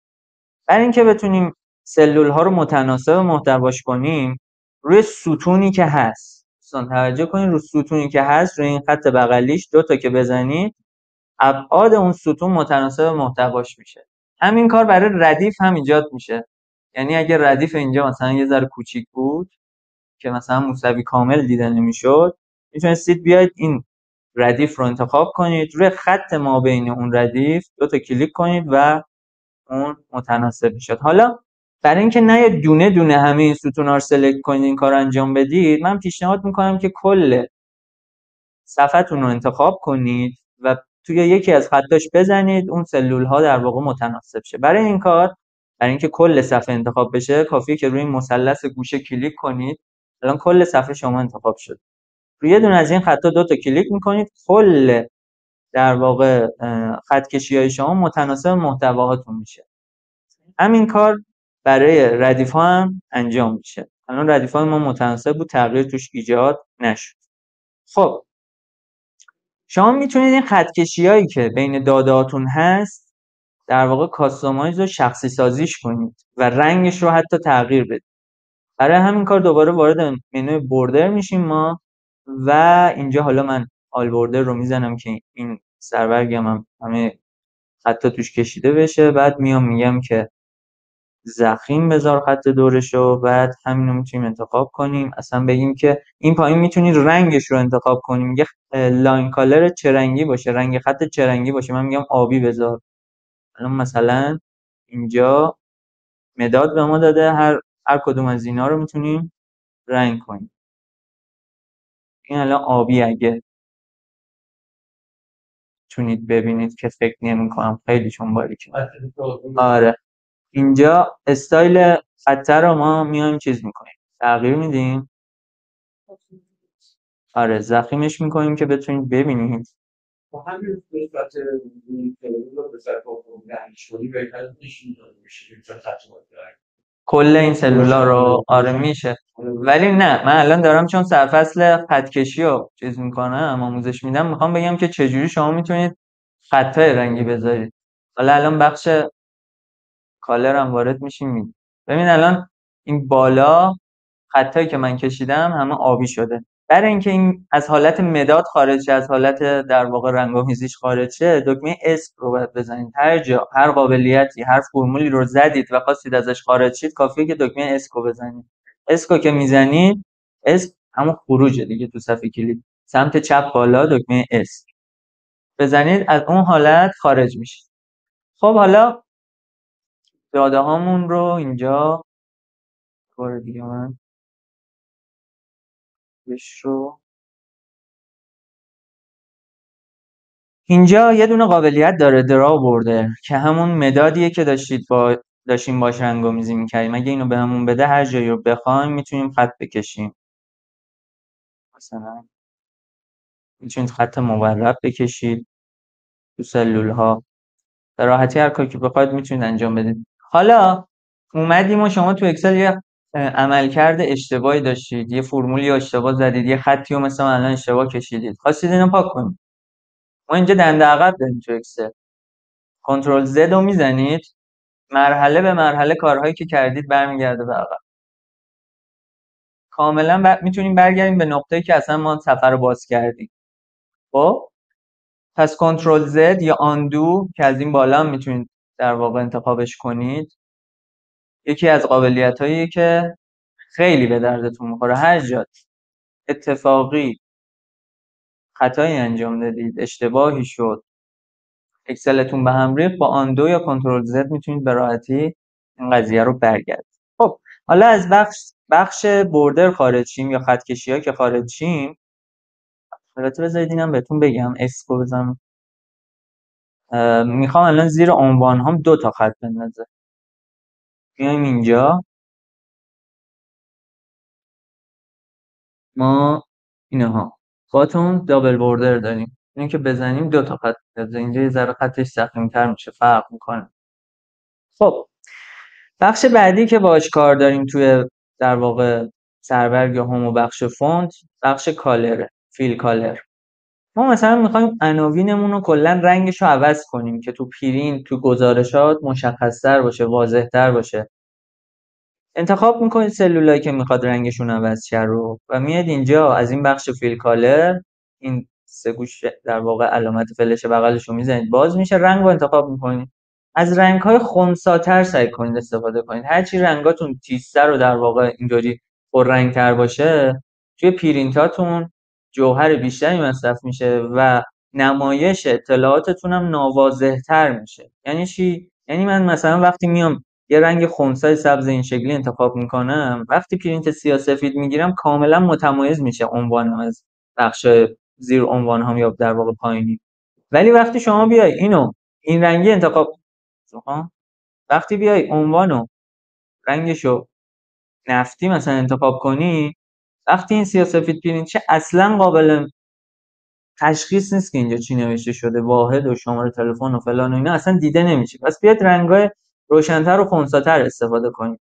برای اینکه بتونیم سلول ها رو متناسب محتواش کنیم روی ستونی که هست، دوستان توجه کنید، روی ستونی که هست روی این خط بغلیش 2 تا که بزنید ابعاد اون ستون متناسب محتواش میشه. همین کار برای ردیف هم ایجاد میشه. یعنی اگه ردیف اینجا مثلا یه ذره کوچیک بود که مثلا موسوی کامل دیده نمیشد، میتونستید بیاید این ردیف رو انتخاب کنید، روی خط ما بین اون ردیف 2 تا کلیک کنید و اون متناسب میشد. حالا برای اینکه نه دونه دونه همه این ستونا رو سلکت کنید این کار انجام بدید، من پیشنهاد میکنم که کل صفحتون رو انتخاب کنید و توی یکی از خطاش بزنید اون سلول ها در واقع متناسب شه. برای این کار، برای اینکه کل صفحه انتخاب بشه کافیه که روی این مثلث گوشه کلیک کنید. الان کل صفحه شما انتخاب شد. روی یه دونه از این خطا 2 تا کلیک میکنید، کل در واقع خط کشی‌های شما متناسب محتواهاتون میشه. همین کار برای ردیف ها هم انجام میشه. الان ردیف های ما متناسب بود، تغییر توش ایجاد نشد. خب شما میتونید این خط کشی‌هایی که بین داده‌هاتون هست در واقع کاستومایز و شخصی سازیش کنید و رنگش رو حتی تغییر بدید. برای همین کار دوباره وارد منوی بوردر میشیم ما و اینجا حالا من آل بوردر رو میزنم که این سربرگم هم همه خطا توش کشیده بشه. بعد میگم که ضخیم بذار خط دورشو. بعد همینو میتونیم انتخاب کنیم. اصلا بگیم که این پایین میتونید رنگش رو انتخاب کنیم. میگه لاین کالر چه رنگی باشه، رنگ خط چه رنگی باشه. من میگم آبی بذار. الان مثلا اینجا مداد به ما داده، هر کدوم از اینا رو میتونیم رنگ کنیم. این الان آبی اگه تونید ببینید که فکر نمی‌کنم خیلی چون باریکه. آره اینجا استایل خط رو ما میایم چیز میکنیم، تغییر میدیم. آره ضخیمش میکنیم که بتونید ببینید. با همین نسبت این تلویزیون رو به صرف رنگشوری بهتر نشون داده میشه چون خط کل این سلولا رو آره میشه. ولی نه من الان دارم چون سرفصل خطکشی رو چیز میکنم آموزش میدم، میخوام بگم که چجوری شما میتونید خطای رنگی بذارید. حالا الان بخش کالر هم وارد میشیم. ببین الان این بالا خطایی که من کشیدم همه آبی شده. برای اینکه این از حالت مداد خارج شه، از حالت در واقع رنگ‌آمیزیش خارج شه، دکمه اسک رو باید بزنید. هر جا هر قابلیتی هر فرمولی رو زدید و خواستید ازش خارج شید کافیه که دکمه اسک رو بزنید. اسکو که میزنید، اسک همون خروجه دیگه تو صفحه کلید، سمت چپ بالا دکمه اسک بزنید، از اون حالت خارج میشید. خب حالا داده هامون رو اینجا بار دیگه من رو اینجا یه دونه قابلیت داره درا بوردر که همون مدادیه که داشتیم باش رنگ‌آمیزی می‌کردیم. اگه اینو بهمون بده هر جایی رو بخوایم میتونیم خط بکشیم. مثلا میتونید خط مورب بکشید تو سلول ها. به راحتی هر کاری که بخواید میتونید انجام بدید. حالا اومدیم و شما تو اکسل یه عملکرد اشتباهی داشتید، یه فرمولی اشتباه زدید، یه خطی رو مثلا الان اشتباه کشیدید، خواستید اینو پاک کنید. ما اینجا دنده عقب داریم تو اکسل. کنترل زد رو میزنید، مرحله به مرحله کارهایی که کردید برمیگرده به عقب. کاملا میتونیم برگردیم به نقطه‌ای که اصلا ما سفر رو باز کردیم. خب پس کنترل زد یا آندو که از این بالا هم میتونید در واقع انتخابش کنید. یکی از قابلیت‌هایی که خیلی به دردتون میخوره. هر جا اتفاقی خطایی انجام دادید، اشتباهی شد، اکسلتون به هم ریخت، با آندو یا کنترل زد میتونید به راحتی این قضیه رو برگردید. خب حالا از بخش بوردر خارج شیم یا خط کشی‌ها که خارج شیم، البته بذارید اینم بهتون بگم، اسکو بزنم. میخوام الان زیر عنوان هم 2 تا خط بندازه. میایم اینجا، ما اینها باتون دابل بوردر داریم، اینو که بزنیم 2 تا خط بندازه. اینجا یه ذره خطش سقیم‌تر میشه، فرق میکنه. خب بخش بعدی که باهاش کار داریم توی در واقع سرورگ یا هوم و بخش فونت، بخش کالره، فیل کالر. ما مثلا میخوایم عناوینمون رو کلا رنگش رو عوض کنیم که تو پرینت، تو گزارشات مشخص‌تر باشه، واضح‌تر باشه. انتخاب میکنید سلولایی که میخواد رنگشون عوض شه رو و میاد اینجا از این بخش فیل کالر، این سه گوش در واقع علامت فلش بغلش رو میزنید، باز میشه، رنگ رو انتخاب میکنید. از رنگ‌های خنثی‌تر سعی کنید استفاده کنید. هرچی رنگاتون تیزتر و در واقع اینجوری پررنگ‌تر باشه، توی پرینتاتون جوهر بیشتری مصرف میشه و نمایش اطلاعاتتون هم ناواضح‌تر میشه. یعنی چی؟ یعنی من مثلا وقتی میام یه رنگ خنثی سبز این شکلی انتخاب میکنم، وقتی پرینت سیاه‌سفید میگیرم کاملا متمایز میشه عنوانم از بخش زیر عنوان هم یا در واقع پایینی. ولی وقتی شما بیای اینو این رنگی انتخاب، وقتی بیای عنوانو رنگشو نفتی مثلا انتخاب کنی، وقتی این سیاه‌سفید پرینت شه اصلا قابل تشخیص نیست که اینجا چی نوشته شده، واحد و شماره تلفن و فلان و اینا اصلا دیده نمیشه. پس بیاید رنگ‌های روشن‌تر و خنثی‌تر استفاده کنید.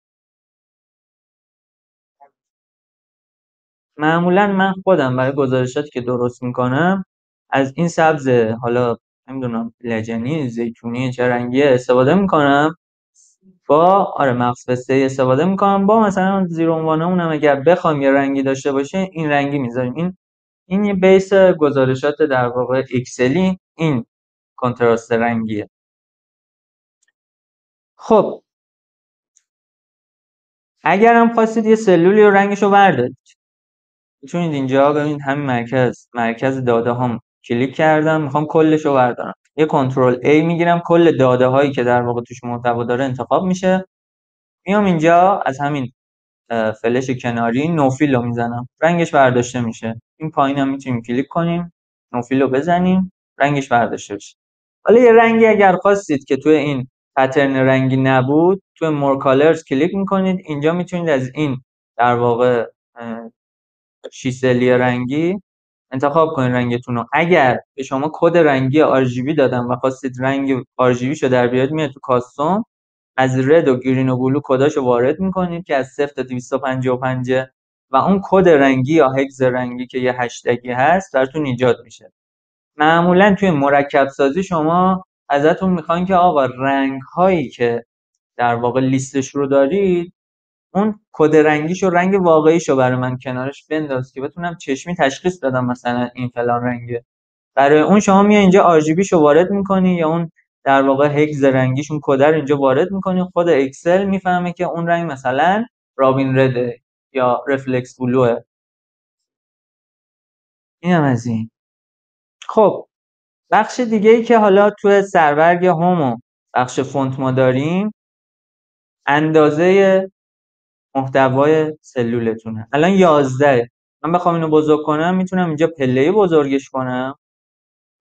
معمولا من خودم برای گزارشاتی که درست میکنم از این سبز، حالا نمیدونم لجنی، زیتونی، چه رنگی استفاده میکنم، با مغز پسته استفاده میکنم، با مثلا زیر عنوانمون هم اگر بخوام یه رنگی داشته باشه این رنگی میذاریم. این یه بیس گزارشات در واقع اکسلی، این کنتراست رنگیه. خب اگر هم خواستید یه سلولی رو رنگشو بردارید، میتونید اینجا ببینید همین مرکز داده هم کلیک کردم، میخوام کلش رو بردارم، یه کنترل A میگیرم، کل داده هایی که در واقع توش محتوا داره انتخاب میشه. میام اینجا از همین فلش کناری نوفیل رو میزنم، رنگش برداشته میشه. این پایین هم میتونیم کلیک کنیم، نوفیل رو بزنیم، رنگش برداشته بشه. حالا یه رنگی اگر خواستید که توی این پترن رنگی نبود، توی مور کالرز کلیک میکنید، اینجا میتونید از این در واقع شیسلی رنگی انتخاب کنید رنگتون رو. اگر به شما کد رنگی RGB دادم و خواستید رنگ RGB شو در بیارید، میاد تو کاستوم، از رد و گرین و بلو کداشو وارد میکنید که از 0 تا 255 و اون کد رنگی یا هگز رنگی که یه هشتگی هست براتون ایجاد میشه. معمولا توی مرکب سازی شما ازتون میخوان که آقا رنگ هایی که در واقع لیستش رو دارید، اون کد رنگیشو، رنگ واقعیشو برای من کنارش بنداز که بتونم چشمی تشخیص بدم مثلا این فلان رنگه. برای اون شما میای اینجا RGB شو وارد میکنی یا اون در واقع هگز رنگیشون کد رو اینجا وارد میکنی، خود اکسل میفهمه که اون رنگ مثلا رابین رده یا رفلکس بلوه. اینم از این. خب بخش دیگه ای که حالا توی سرورگ هوم و بخش فونت ما داریم، اندازه محتوای سلولتونه. الان 11. من بخوام اینو بزرگ کنم میتونم اینجا پله‌ای بزرگش کنم،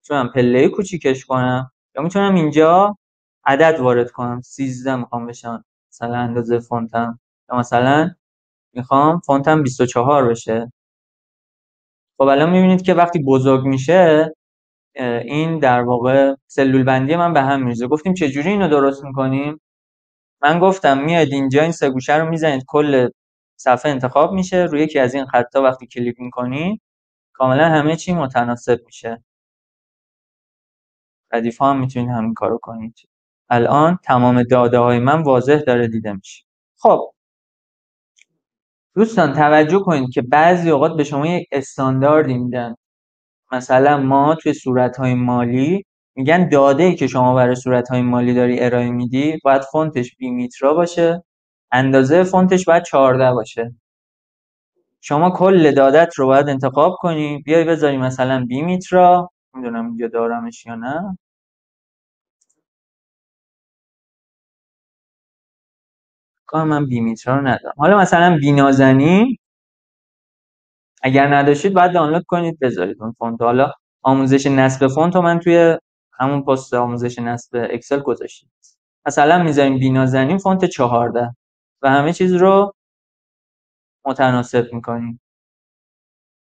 میتونم پله‌ای کوچیکش کنم، یا میتونم اینجا عدد وارد کنم. 13 میخوام بشم مثلا اندازه فونتم، یا مثلا میخوام فونتم 24 بشه. خب الان میبینید که وقتی بزرگ میشه این در واقع سلول بندی من به هم میریزه. گفتیم چجوری اینو درست میکنیم؟ من گفتم میاد اینجا این سه گوشه رو میزنید، کل صفحه انتخاب میشه، روی یکی از این خطا وقتی کلیک میکنید کاملا همه چی متناسب میشه. ردیف ها هم میتونید همین کارو کنید. الان تمام داده های من واضح داره دیده میشه. خب دوستان توجه کنید که بعضی اوقات به شما یک استانداردی میدن. مثلا ما توی صورت‌های مالی میگن داده‌ای که شما برای صورت‌های مالی داری ارائه میدی باید فونتش بیمیترا باشه اندازه فونتش باید 14 باشه. شما کل دادت رو باید انتخاب کنی، بیای بذاری مثلا بیمیترا، میدونم اینجا دارمش یا نه، کنم من بیمیترا رو ندارم. حالا مثلا بینازنین اگر نداشتید باید دانلود کنید بذارید اون فونت. حالا آموزش نصب فونت رو من توی همون پست آموزش نصب اکسل گذاشتم. مثلا میذاریم بینازنین فونت 14 و همه چیز رو متناسب میکنیم.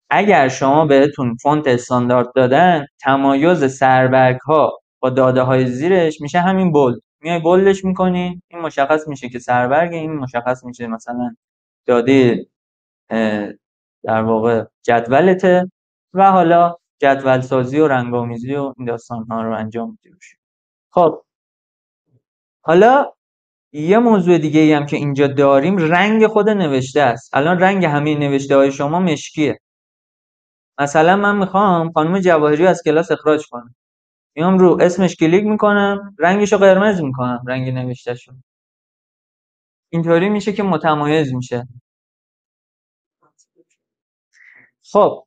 اگر شما بهتون فونت استاندارد دادن، تمایز سربرگ ها با داده های زیرش میشه همین بولد. میای بولدش میکنی، این مشخص میشه که سربرگ، این مشخص میشه مثلا داده در واقع جدولته و حالا جدول سازی و رنگامیزی و این داستان ها رو انجام میدیم. خب حالا یه موضوع دیگه ای هم که اینجا داریم رنگ خود نوشته است. الان رنگ همه نوشته های شما مشکیه. مثلا من میخوام خانم جواهری از کلاس اخراج کنم، میام رو اسمش کلیک میکنم، رنگشو قرمز میکنم، رنگ نوشتهشو. اینطوری میشه که متمایز میشه. خب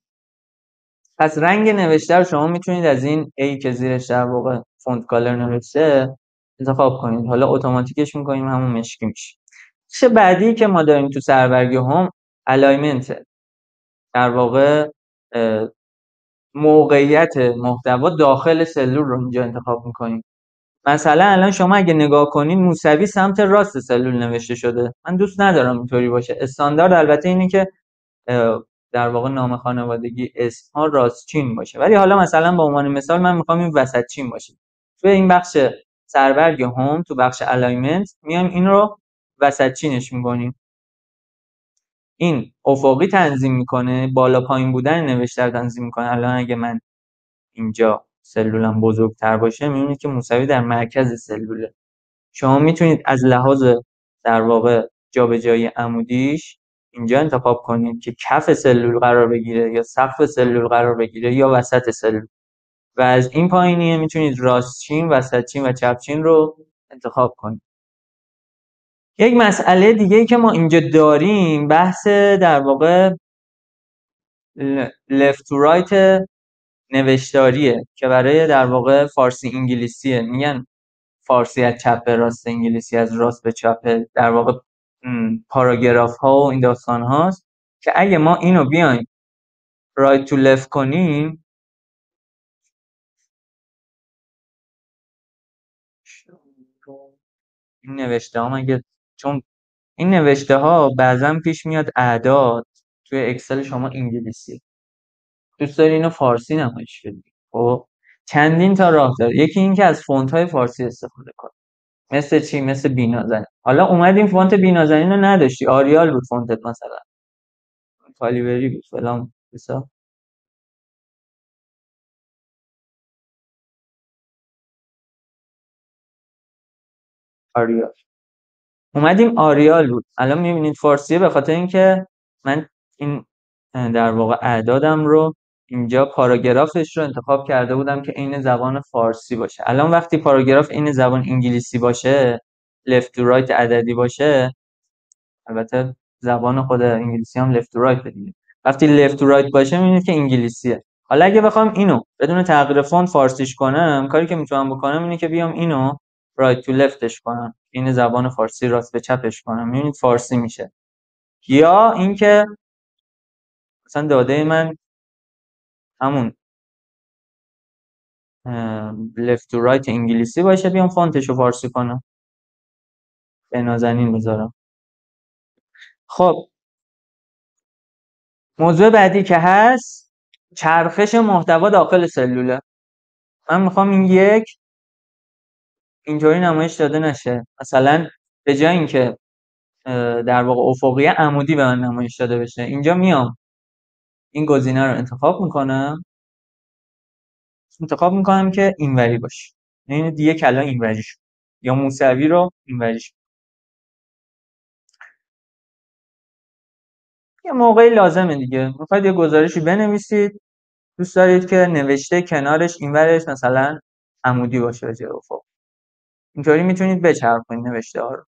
پس رنگ نوشته رو شما میتونید از این ای که زیرش در واقع فونت کالر نوشته انتخاب کنید. حالا اتوماتیکش میکنیم همون مشکی میشه. چه بعدی که ما داریم تو سربرگ هم الاینمنت، در واقع موقعیت محتوا داخل سلول رو اینجا انتخاب میکنیم. مثلا الان شما اگه نگاه کنین موسوی سمت راست سلول نوشته شده. من دوست ندارم اینطوری باشه. استاندارد البته اینه که در واقع نام خانوادگی اسم ها راست چین باشه، ولی حالا مثلا به عنوان مثال من میخوام این وسط چین باشه. توی این بخش سربرگ هوم تو بخش الاینمنت میایم این رو وسط چینش میکنیم. این افقی تنظیم میکنه، بالا پایین بودن نوشته رو تنظیم میکنه. الان اگه من اینجا سلولم بزرگتر باشه میبینید که موسوی در مرکز سلوله. شما میتونید از لحاظ در واقع جابجایی عمودیش اینجا انتخاب کنید که کف سلول قرار بگیره یا سقف سلول قرار بگیره یا وسط سلول، و از این پایینیه میتونید راست چین، وسط چین و چپ چین رو انتخاب کنید. یک مسئله دیگه که ما اینجا داریم بحث در واقع left to right نوشتاریه که برای در واقع فارسی انگلیسیه. میگن فارسی از چپ به راست، انگلیسی از راست به چپ. در واقع پاراگراف ها و این داستان هاست که اگه ما اینو بیایم right to left کنیم، این نوشته ها مگه، چون این نوشته ها بعضا پیش میاد اعداد توی اکسل شما انگلیسی، دوست داری اینو فارسی نمایش بدی. خب چندین تا راه داره. یکی این که از فونت های فارسی استفاده کن. مثل چی؟ مثل بینازنین. حالا اومدیم فونت بینازنین رو نداشتی، آریال بود فونتت، مثلا کالیبری بود فلان بسا آریال، اومدیم آریال بود. الان میبینید فارسیه به خاطر اینکه من این در واقع اعدادم رو اینجا پاراگرافش رو انتخاب کرده بودم که عین زبان فارسی باشه. الان وقتی پاراگراف عین زبان انگلیسی باشه، left to right عددی باشه، البته زبان خود انگلیسی هم left to right دیگه، وقتی left to right باشه میبینید که انگلیسیه. حالا اگه بخوام اینو بدون تغییر فونت فارسیش کنم، کاری که میتونم بکنم اینه که بیام اینو right to leftش کنم، این زبان فارسی راست به چپش کنم، میبینید فارسی میشه. یا اینکه مثلا داده من همون left to right انگلیسی باشه، بیام فونتش رو فارسی کنم، به نازنین بذارم. خب موضوع بعدی که هست چرخش محتوا داخل سلوله. من میخوام این یک اینطوری نمایش داده نشه. مثلا به جای اینکه در واقع افقی عمودی به من نمایش داده بشه، اینجا میام این گزینه رو انتخاب میکنم که اینوری باشه، یعنی دیگه کلا اینوری شد، یا موسوی رو اینوری شد. یه موقعی لازمه دیگه، میخواید یه گزارشی بنویسید، دوست دارید که نوشته کنارش اینورش مثلا عمودی باشه به جای افق، اینطوری میتونید بچرخونید نوشته ها رو.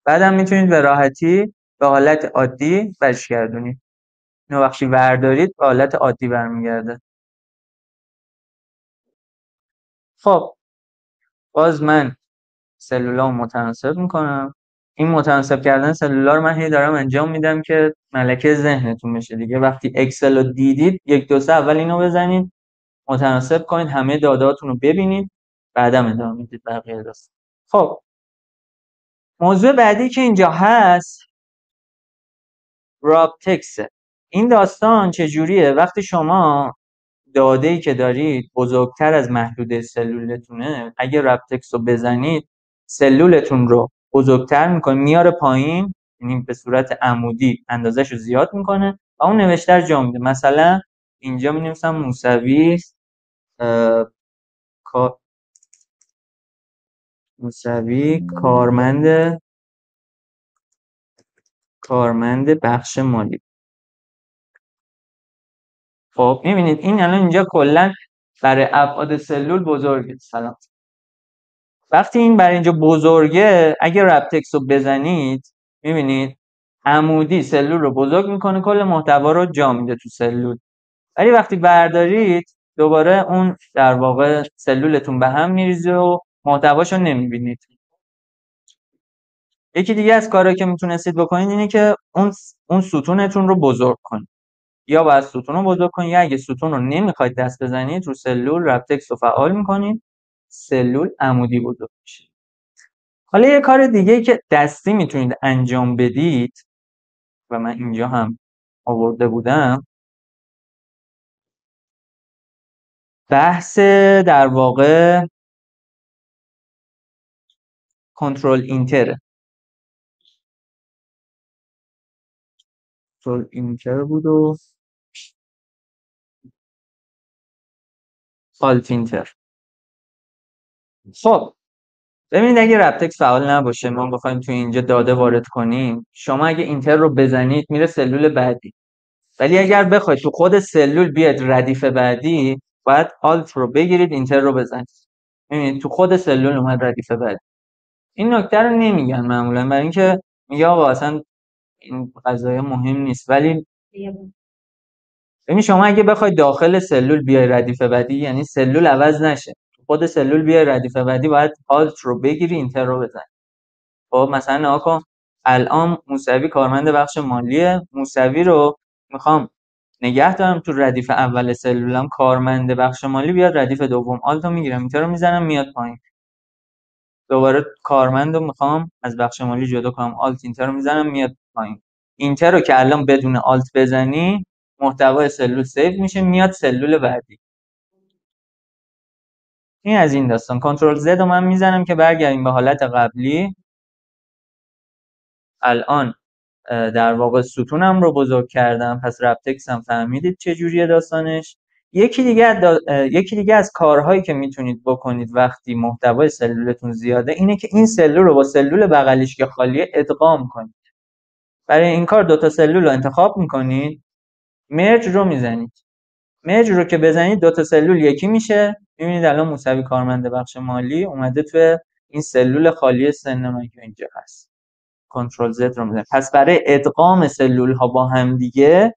بعدم میتونید به راحتی به حالت عادی برش گردونید. اینو وقتی بردارید به حالت عادی برمیگرده. خب باز من سلولامو متناسب میکنم. این متناسب کردن سلولا رو من هی دارم انجام میدم که ملکه ذهنتون بشه دیگه. وقتی اکسل رو دیدید 1 2 3 اول اینو بزنید، متناسب کنید، همه دادهاتون رو ببینید، بعدم ادامه میدید بقیه داستان. خب موضوع بعدی که اینجا هست رابتکس. این داستان چجوریه؟ وقتی شما داده‌ای که دارید بزرگتر از محدوده سلولتونه، اگه رابتکس رو بزنید سلولتون رو بزرگتر میکنه، میاره پایین، یعنی به صورت عمودی اندازش رو زیاد میکنه و اون نوشتر جا میده. مثلا اینجا می نویسم موسوی کارمند بخش مالی. خب میبینید این الان اینجا کلا برای ابعاد سلول بزرگه. سلام. وقتی این برای اینجا بزرگه، اگه ربتکس رو بزنید میبینید عمودی سلول رو بزرگ میکنه، کل محتوا رو جا میده تو سلول. ولی وقتی بردارید دوباره اون در واقع سلولتون به هم میریزه و محتواشو نمیبینید. یکی دیگه از کارهایی که میتونستید بکنید اینه که اون ستونتون رو بزرگ کنید. یا باید ستون رو بزرگ کنید، یا اگه ستون رو نمیخواید دست بزنید رو سلول ربتکس رو فعال میکنید، سلول عمودی بزرگ میشه. حالا یه کار دیگه که دستی میتونید انجام بدید و من اینجا هم آورده بودم، بحث در واقع کنترل اینتر. کنترل اینتر بود و آلت اینتر. خب ببینید اگه ربتکس فعال نباشه، ما بخوایم توی اینجا داده وارد کنیم، شما اگه اینتر رو بزنید میره سلول بعدی. ولی اگر بخواید تو خود سلول بیاد ردیف بعدی، باید آلت رو بگیرید اینتر رو بزنید. ببینید تو خود سلول اومد ردیف بعدی. این نکته رو نمیگن معمولا، برای اینکه میگه آقا اصلا این قضایا مهم نیست. ولی ببین شما اگه بخواید داخل سلول بیای ردیف بعدی، یعنی سلول عوض نشه، خود سلول بیای ردیف بعدی، باید آلت رو بگیری اینتر رو بزنی. خب مثلا نگاه کن، الان موسوی کارمند بخش مالیه، موسوی رو میخوام نگه دارم تو ردیف اول سلولم، کارمند بخش مالی بیاد ردیف دوم، آلت رو میگیرم اینتر رو میزنم میاد پایین. دوباره کارمند رو میخوام از بخش مالی جدا کنم، آلت اینتر رو میزنم میاد پایین. اینتر رو که الان بدون آلت بزنی محتوای سلول سیو میشه، میاد سلول بعدی. این از این داستان. کنترل زد رو من میزنم که برگردیم به حالت قبلی. الان در واقع ستونم رو بزرگ کردم، پس ربتکس هم فهمیدید چه جوریه داستانش. یکی دیگه از کارهایی که میتونید بکنید وقتی محتوای سلولتون زیاده اینه که این سلول رو با سلول بغلیش که خالیه ادغام کنید. برای این کار 2 تا سلول رو انتخاب میکنید، مرج رو میزنید. مرج رو که بزنید 2 تا سلول یکی میشه. میبینید الان موسوی کارمند بخش مالی اومده تو این سلول خالی سن من که اینجا هست. کنترل زد رو میزنید. پس برای ادغام سلول ها با هم دیگه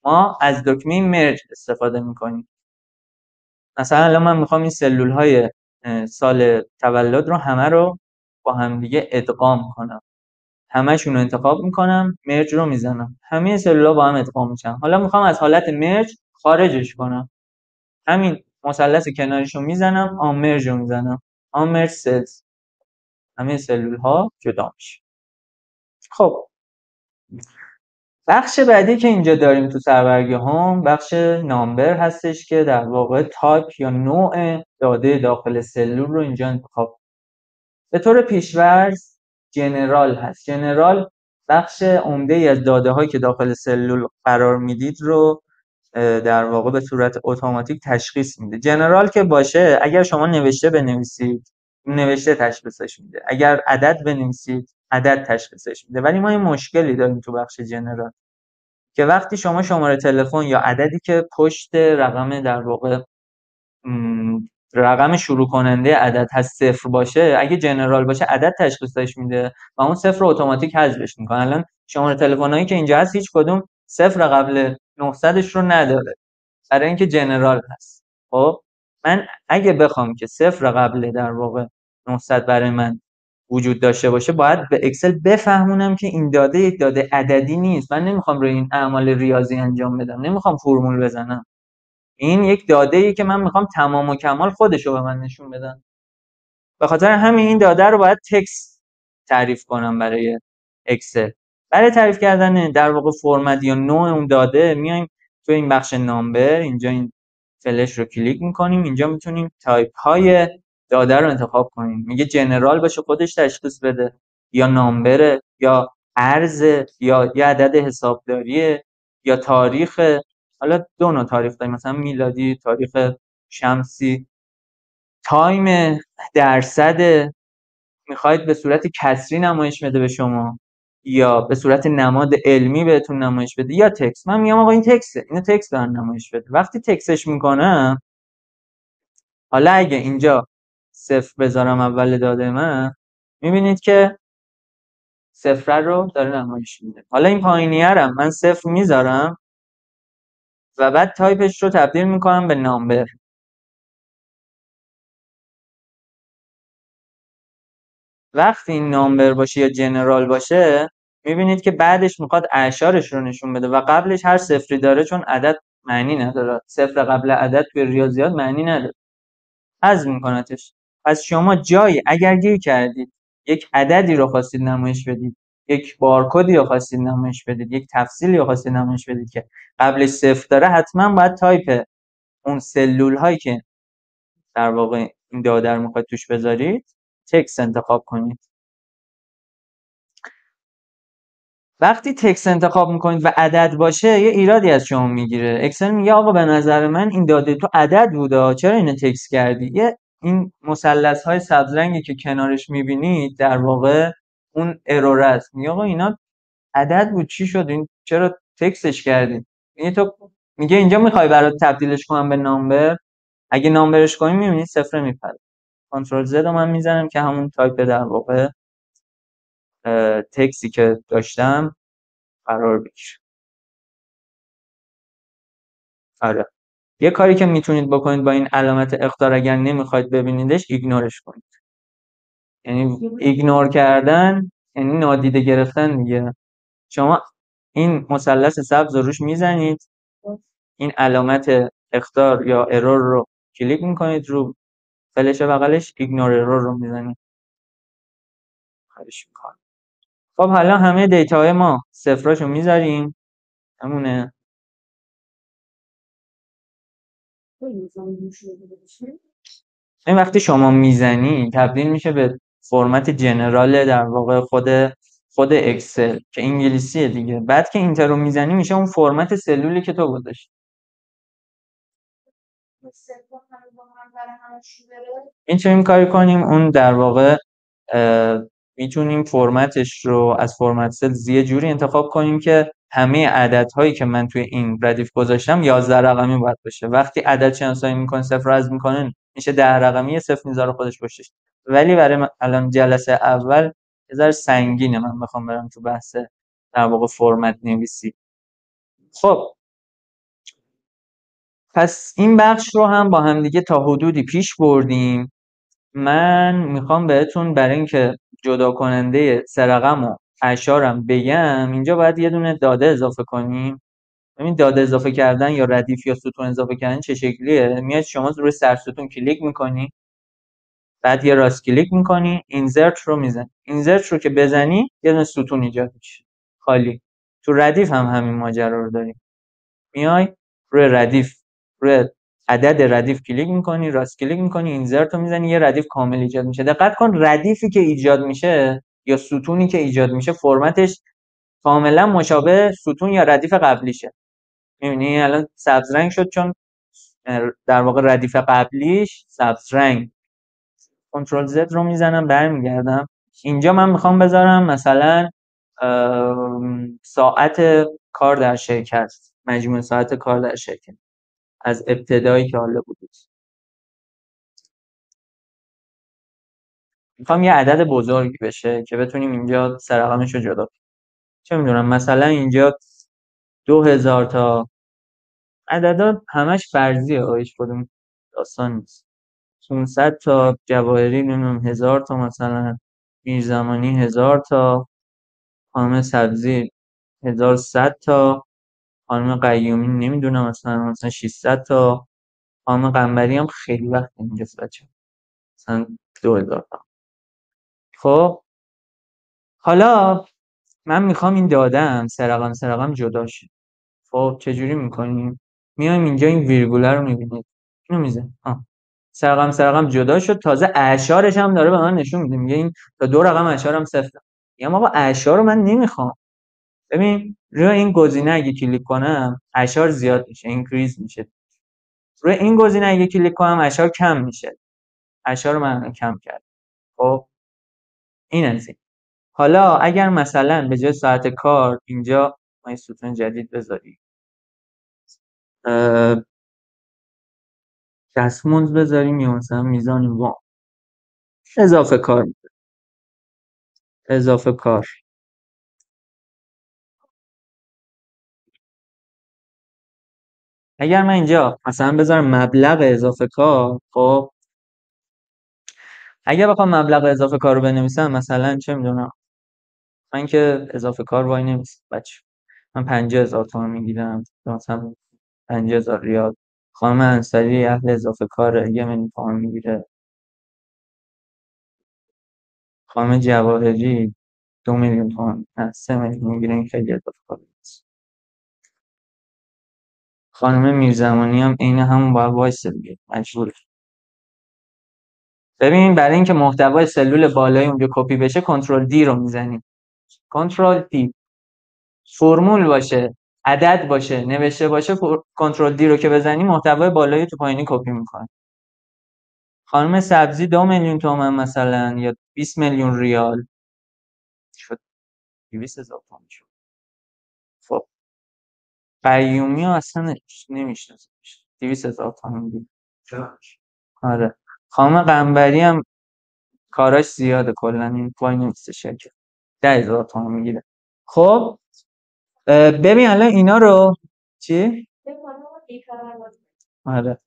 ما از دکمه مرج استفاده میکنیم. مثلا الان من میخوام این سلول های سال تولد رو همه رو با هم دیگه ادغام کنم. همه‌شون رو انتخاب میکنم، مرج رو میزنم، همه سلول‌ها با هم ادغام میشن. حالا میخوام از حالت مرج خارجش کنم، همین مثلث کناریشو میزنم، آن مرج رو میزنم، آن مرج سلز، همه سلول‌ها جدا میشه. خب بخش بعدی که اینجا داریم تو سربرگه هم بخش نامبر هستش که در واقع تایپ یا نوع داده داخل سلول رو اینجا انتخاب. به طور پیش‌ورز جنرال هست. جنرال بخش عمده‌ای از داده‌هایی که داخل سلول قرار میدید رو در واقع به صورت اتوماتیک تشخیص میده. جنرال که باشه، اگر شما نوشته بنویسید نوشته تشخیصش میده، اگر عدد بنویسید عدد تشخیصش میده. ولی ما این مشکلی داریم تو بخش جنرال که وقتی شما شماره تلفن یا عددی که پشت رقم در واقع رقم شروع کننده عدد هست صفر باشه، اگه جنرال باشه عدد تشخیصش میده و اون صفر رو اتوماتیک حذفش میکنه. الان شماره تلفنایی که اینجا هست هیچ کدوم صفر قبل 900ش رو نداره، برای اینکه جنرال هست. خب من اگه بخوام که صفر قبل در واقع 900 برای من وجود داشته باشه، باید به اکسل بفهمونم که این داده یک داده عددی نیست. من نمیخوام روی این اعمال ریاضی انجام بدم، نمیخوام فرمول بزنم. این یک داده ای که من میخوام تمام و کمال خودش رو به من نشون بدم. به خاطر همین این داده رو باید تکست تعریف کنم برای اکسل. برای تعریف کردن در واقع فرمت یا نوع اون داده، میایم تو این بخش نامبر، اینجا این فلش رو کلیک میکنیم. اینجا میتونیم تایپ های داده رو انتخاب کنیم. میگه جنرال باشه خودش تشخیص بده، یا نامبر، یا ارز، یا یه عدد حسابداریه، یا تاریخ. حالا دو نوع تاریخ داریم، مثلا میلادی، تاریخ شمسی. تایم، درصد، میخواید به صورت کسری نمایش بده به شما یا به صورت نماد علمی بهتون نمایش بده یا تکست. من میگم آقا این تکسته، اینو تکست دارن نمایش بده. وقتی تکستش میکنم، حالا اگه اینجا صفر بذارم اول داده من، میبینید که صفر رو داره نمایش میده. حالا این پایینیه رو من صفر میذارم و بعد تایپش رو تبدیل میکنم به نامبر. وقتی این نامبر باشه یا جنرال باشه، میبینید که بعدش میخواد اعشارش رو نشون بده و قبلش هر صفری داره، چون عدد معنی نداره. صفر قبل عدد توی ریاضیات معنی نداره، حذف میکنتش. پس شما جایی اگر گیر کردید یک عددی رو خواستید نمایش بدید، یک بارکدی رو خواستید نمایش بدید، یک تفصیلی رو خواستید نمایش بدید که قبلش صفر داره، حتما باید تایپ اون سلول هایی که در واقع این داده رو میخواید توش بذارید تکست انتخاب کنید. وقتی تکست انتخاب میکنید و عدد باشه، یه ایرادی از شما میگیره. اکسل میگه آقا به نظر من این داده تو عدد بوده، چرا اینو تکست کردی؟ یه این مثلث های سبز رنگی که کنارش میبینید در واقع اون ارور است. میگه آقا اینا عدد بود، چی شد این چرا تکستش کردی؟ میگه اینجا میخوای برات تبدیلش کنم به نامبر، اگه نامبرش کنیم میبینید صفر میپره. کنترل زد رو من میزنم که همون تایپ در واقع تکستی که داشتم قرار بگیره. آره. یه کاری که میتونید بکنید با این علامت اخطار، اگر نمیخواید ببینیدش ایگنورش کنید. یعنی ایگنور کردن یعنی نادیده گرفتن دیگه. شما این مثلث سبز رو روش میزنید، این علامت اخطار یا ارور رو کلیک میکنید، رو فلش بغلش ایگنور ارور رو میزنید. خواهش میکنم. خب حالا همه دیتاهای ما صفراشو میذاریم، همونه. این وقتی شما میزنی تبدیل میشه به فرمت جنرال در واقع خود اکسل که انگلیسیه دیگه. بعد که اینتر رو میزنی میشه اون فرمت سلولی که تو گذاشتی. میتونیم کاری کنیم اون در واقع میتونیم فرمتش رو از فرمت سلز یه جوری انتخاب کنیم که همه عددهایی که من توی این ردیف گذاشتم 11 رقمی باید باشه. وقتی عدد شناسایی میکنه صفر از میکنه میشه 10 رقمی، صفر میذاره خودش پشتش. ولی برای من الان جلسه اول یه ذره سنگینه، من بخوام برم تو بحث در واقع فرمت نویسی. خب پس این بخش رو هم با هم دیگه تا حدودی پیش بردیم. من میخوام بهتون برای اینکه جدا کننده سه رقم و اعشارم بگم، اینجا باید یه دونه داده اضافه کنیم. ببین داده اضافه کردن یا ردیف یا ستون اضافه کردن چه شکلیه. میاد شما روی سر ستون کلیک میکنی، بعد یه راست کلیک میکنی، اینزرت رو میزنی. اینزرت رو که بزنی یه دونه ستون ایجاد میشه خالی. تو ردیف هم همین ماجرا رو داریم. میای روی ردیف، روی عدد ردیف کلیک میکنی، راست کلیک میکنی، اینزرت رو میزنی، یه ردیف کامل ایجاد میشه. دقت کن ردیفی که ایجاد میشه یا ستونی که ایجاد میشه فرمتش کاملا مشابه ستون یا ردیف قبلیشه. میبینی الان سبز رنگ شد چون در واقع ردیف قبلیش سبز رنگ. کنترل زد رو میزنم برمیگردم. اینجا من میخوام بذارم مثلا ساعت کار در شرکت، مجموع ساعت کار در شرکت از ابتدایی که حالا بودید. میخوام یه عدد بزرگی بشه که بتونیم اینجا سه رقمش رو جدا کنیم. چه میدونم مثلا اینجا 2000 تا عددا همش فرضیه، هیچ کدوم داستان نیست. 500 تا جواهری، نمیدونم 1000 تا مثلا میرزمانی، 1000 تا خانم سبزی، 1100 تا خانم قیومی، نمیدونم مثلا 600 تا خانم قنبری هم خیلی وقت اینجاست بچه، مثلا 2000 تا. خب حالا من میخوام این دادم سه رقم جدا شه. خب چجوری میکنیم؟ میایم اینجا این ویرگوله رو میبینید، اینو میزنیم سه رقم جدا شد، تازه اعشارش هم داره به من نشون میده، میگه این تا 2 رقم اعشارم صفره. میگم آقا اعشار رو من نمیخوام. ببین روی این گزینه اگه کلیک کنم اعشار زیاد میشه، اینکریز میشه. روی این گزینه اگه کلیک کنم اعشار کم میشه. اعشار رو من کم کردم. خب این از این. حالا اگر مثلا به جای ساعت کار اینجا ما یه ستون جدید بذاریم، دستمزد بذاریم یا مثلا میزان وام، اضافه کار، اضافه کار. اگر من اینجا مثلا بذارم مبلغ اضافه کار، خب اگر بخوام مبلغ اضافه کار رو بنویسم، مثلا چه میدونم، من که اضافه کار وای نمیست بچه، من 50,000 تومان میگیرم، مثلا 50,000 ریال. خانم انصاری اهل اضافه کار 1,000,000 تومان میگیره. خانم جواهری 2,000,000 تومان، نه 3,000,000 میگیره، این خیلی اضافه کار نیست. خانم میرزمانی هم عین همون باید وایسه دیگه، مجبوره. ببین برای اینکه محتوای سلول بالای اونجا کپی بشه کنترل دی رو میزنیم. کنترل دی، فرمول باشه، عدد باشه، نوشته باشه، کنترل دی رو که بزنی محتوای بالایی تو پایینی کپی میکنه. خانم سبزی 2,000,000 تومان مثلا یا 20,000,000 ریال شد، 200,000 تومان شد. خب قیومی ها اصلا نمیشناسه، 200,000 تومان دید. آره خانم قنبری هم کاراش زیاده، کلا این پای نمیسته شرکت 10,000 تومان میگیره. خب ببین الان اینا رو چی؟ آره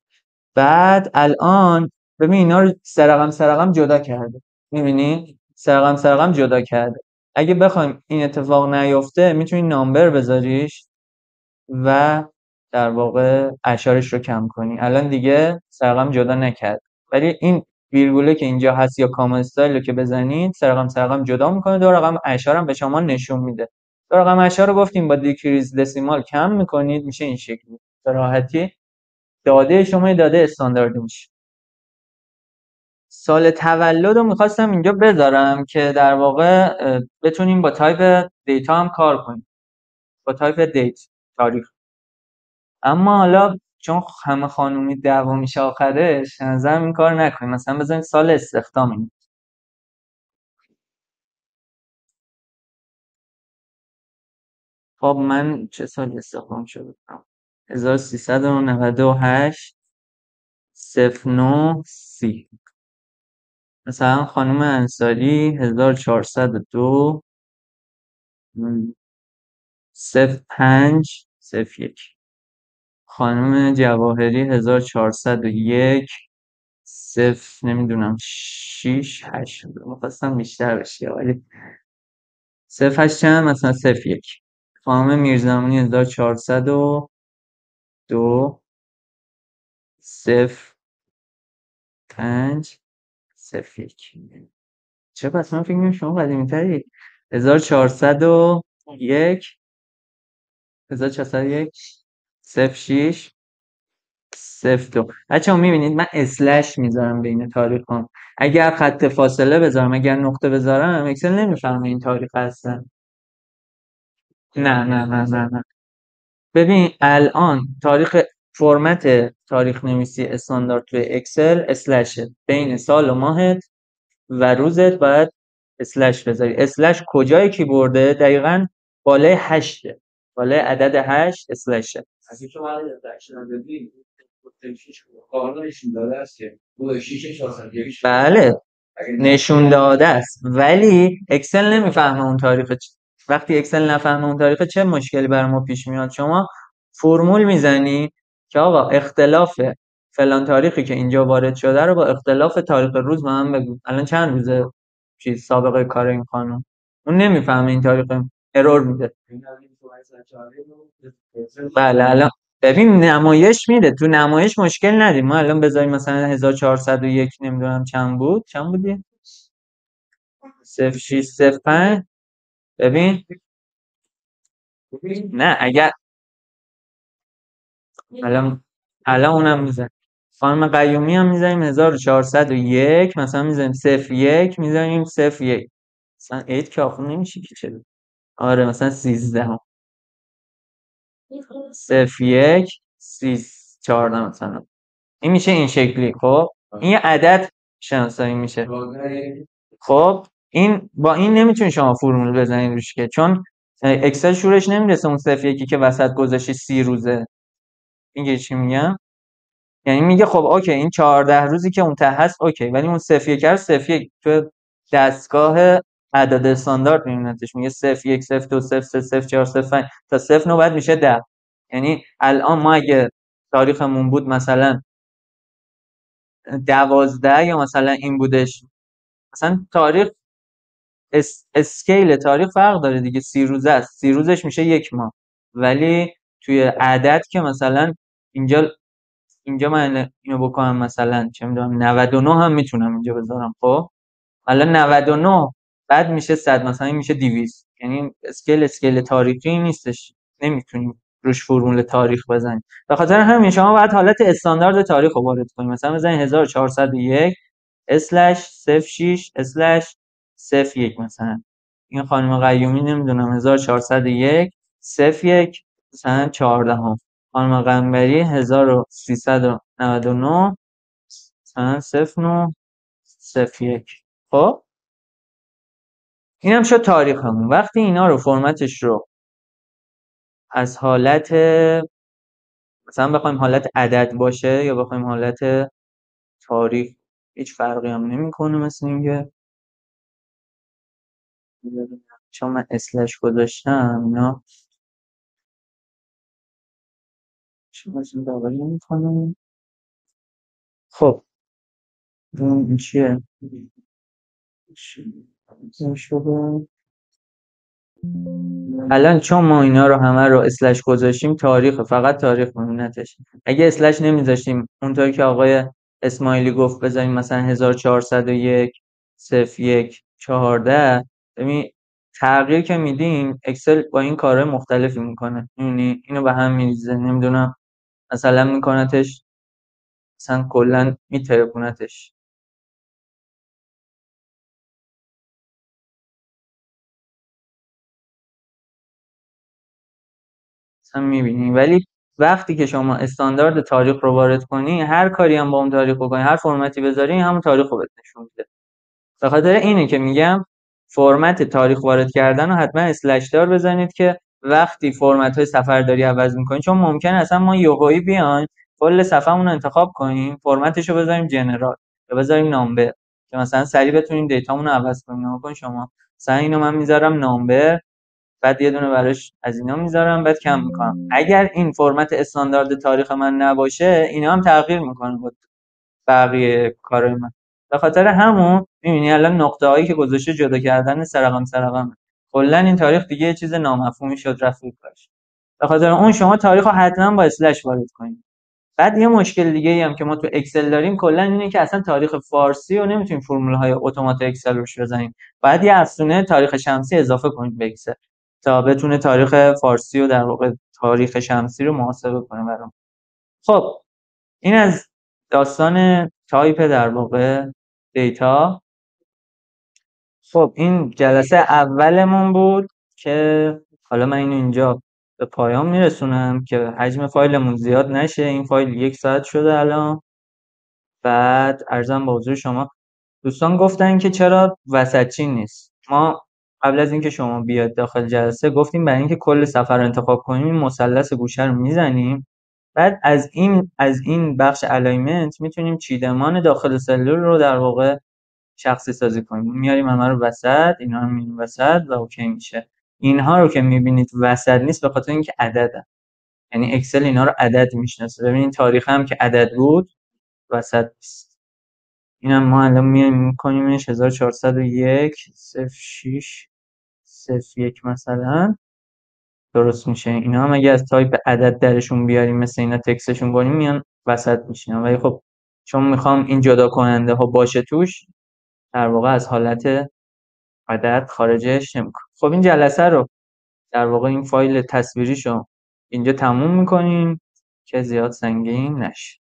بعد الان ببین اینا رو سه رقم جدا کرده، میبینی سه رقم جدا کرده. اگه بخوایم این اتفاق نیفته میتونی نامبر بذاریش و در واقع اشارش رو کم کنی. الان دیگه سه رقم جدا نکرد، ولی این ویرگوله که اینجا هست یا کاما استایل رو که بزنید سه رقم جدا میکنه، 2 رقم اشار هم به شما نشون میده. 2 رقم اشار رو گفتیم با دیکریز دسیمال کم میکنید، میشه این شکلی. به راحتی داده شما داده استانداردی میشه. سال تولد رو میخواستم اینجا بذارم که در واقع بتونیم با تایپ دیتا هم کار کنیم، با تایپ دیت تاریخ. اما حالا چون همه خانومی دعوا میشه آخرش، نظرم این کار نکنیم، مثلا بذاریم سال استخدام این. خب من چه سال استخدام شده بودم؟ 1398 09 30. مثلا خانم انصاری 1402 05 01. خانم جواهری 1401 نمیدونم 6 8. میخواستم بیشتر بشه ولی 08 چند مثلا 01. خانم میرزمانی 1402 05 01. چه پس من فکر می‌کنم شما قدیمی تری. 1401 06 02. بچه هم میبینید من اسلش میذارم بین تاریخ هم. اگر خط فاصله بذارم، اگر نقطه بذارم اکسل نمیفهمه این تاریخ هستن. نه ببین الان تاریخ فرمت تاریخ نویسی استاندارد توی اکسل اسلشه، بین سال و ماهت و روزت باید اسلش بذاری. اسلش کجای کیبورده؟ دقیقاً بالای 8، بالای عدد 8 اسلشه. اگه تو برای داشتن دادی کارنشون داده است که 2 6 401. بله نشون داده است، ولی اکسل نمیفهمه اون تاریخ وقتی اکسل نفهمه اون تاریخ چه مشکلی برای ما پیش میاد؟ شما فرمول میزنی که آقا اختلاف فلان تاریخی که اینجا وارد شده رو با اختلاف تاریخ روز به من بگو. الان چند روزه چیز سابقه کار این خانم؟ اون نمیفهمه این تاریخ، ارور میده. بله الان ببین نمایش میده، تو نمایش مشکل ندیم. ما الان بذاریم مثلا 1401 نمیدونم چند بودی 0605. ببین نه اگر الان اونم میزن خانم قیومی هم میزنیم 1401 مثلا میزنیم 01 میزنیم 01 مثلا 8 که آخون نمیشه که چه آره مثلا 13 01 14 مثلا این میشه این شکلی. خب این یه عدد شناسایی میشه. خب این با این نمیتونی شما فرمول بزنید روش که، چون اکسل شورش نمیرسه اون 01 که وسط گذاشتی 30 روزه. میگه چی میگم؟ یعنی میگه خب اوکی این 14 روزی که اون ته هست اوکی، ولی اون 01 رو 01 تو دستگاه اعداد استاندارد میمونتش، میگه 01 02 03 04 05 تا 0 بعد میشه 10. یعنی الان ما اگه تاریخمون بود مثلا 12 یا مثلا این بودش، مثلا تاریخ اسکیل تاریخ فرق داره دیگه. 30 روزه است، 30 روزش میشه یک ماه. ولی توی عدد که مثلا اینجا من اینو بکنم مثلا چه میدونم 99 هم میتونم اینجا بذارم. خب الان 99 بعد میشه 100 مثلا این میشه 200. یعنی اسکیل تاریخی نیستش، نمیتونیم روش فرمول تاریخ بزنیم. به خاطر همین شما باید حالت استاندارد تاریخ رو وارد کنید. مثلا بزنید 1401 06 01 مثلا. این خانم قیومی نمیدونم 1401 01 مثلا 14 خانم قنبری 1399 مثلا 09 01. خب اینم شد تاریخمون. وقتی اینا رو فرمتش رو از حالت مثلا بخوایم حالت عدد باشه یا بخوایم حالت تاریخ هیچ فرقی هم نمیکنه. مثل اینکه چون من اسلش گذاشتم اینا چون داوری نمیکنه. خب این چیه؟ این شده. الان چون ما اینا رو همه رو اسلش گذاشتیم تاریخ، فقط تاریخ مهمتش. اگه اسلش نمیذاشتیم اونطوری که آقای اسماعیلی گفت بذاریم مثلا 1401 01 14، ببین تغییر که میدیم اکسل با این کارهای مختلفی میکنه. یعنی اینو به هم میریزه، نمیدونم مثلا میکنتش مثلا کلا میترکونتش. مثلا میبینی. ولی وقتی که شما استاندارد تاریخ رو وارد کنی، هر کاری هم با اون تاریخ بکنی، هر فرمتی بذاری همون تاریخ رو بهت نشون میده. به خاطر اینه که میگم فرمت تاریخ وارد کردن رو حتما اسلش دار بزنید که وقتی فرمت های سفرداری عوض میکنید، چون ممکنه اصلا ما یوهایی بیایم کل صفحمون رو انتخاب کنیم فرمتش رو بذاریم جنرال یا بذاریم نامبر که مثلا سریع بتونیم دیتامون رو عوض کنیم. نگاه کن شما مثلا اینو من میذارم نامبر، بعد یه دونه براش از اینا میذارم، بعد کم میکنم. اگر این فرمت استاندارد تاریخ من نباشه اینا هم تغییر میکنه با بقیه کارهای من. به خاطر همون میبینی الان نقطه هایی که گذاشته جدا کردن سرقم کلا این تاریخ دیگه یه چیز نامفهومی شد رفت کارش. به خاطر اون شما تاریخ رو حتما با اسلش وارد کنید. بعد یه مشکل دیگه ای هم که ما تو اکسل داریم کلا اینه که اصلا تاریخ فارسی رو نمیتونیم فرمول‌های اتومات اکسل روش بزنیم. بعد یه افزونه تاریخ شمسی اضافه کنید به اکسل تا بتونه تاریخ فارسی و در واقع تاریخ شمسی رو محاسبه کنه برام. خب این از داستان تایپ در واقع دیتا. خب این جلسه اولمون بود که حالا من اینو اینجا به پایان میرسونم که حجم فایلمون زیاد نشه. این فایل 1 ساعت شده الان. بعد عرضم به حضور شما دوستان گفتن که چرا وسطچین نیست. ما قبل از اینکه شما بیاد داخل جلسه گفتیم برای اینکه کل سفر رو انتخاب کنیم این مثلث گوشه رو میزنیم، بعد از این بخش الاینمنت میتونیم چیدمان داخل سلول رو در واقع شخصی سازی کنیم. میاریم همه رو وسط، اینا رو میاریم وسط و اوکی میشه. اینها رو که میبینید وسط نیست به خاطر اینکه عددن، یعنی اکسل اینا رو عدد میشناسه. ببینید تاریخ هم که عدد بود وسط نیست. اینم ما الان میایم میکنیمش 1401 06 01 مثلا درست میشه. اینا هم اگه از تایپ عدد درشون بیاریم مثل اینا تکستشون کنیم میان وسط میشین. ولی خب چون میخوام این جدا کننده ها باشه توش، در واقع از حالت عدد خارجش نمیکنم. خب این جلسه رو در واقع این فایل تصویریشو اینجا تموم میکنیم که زیاد سنگین نشه.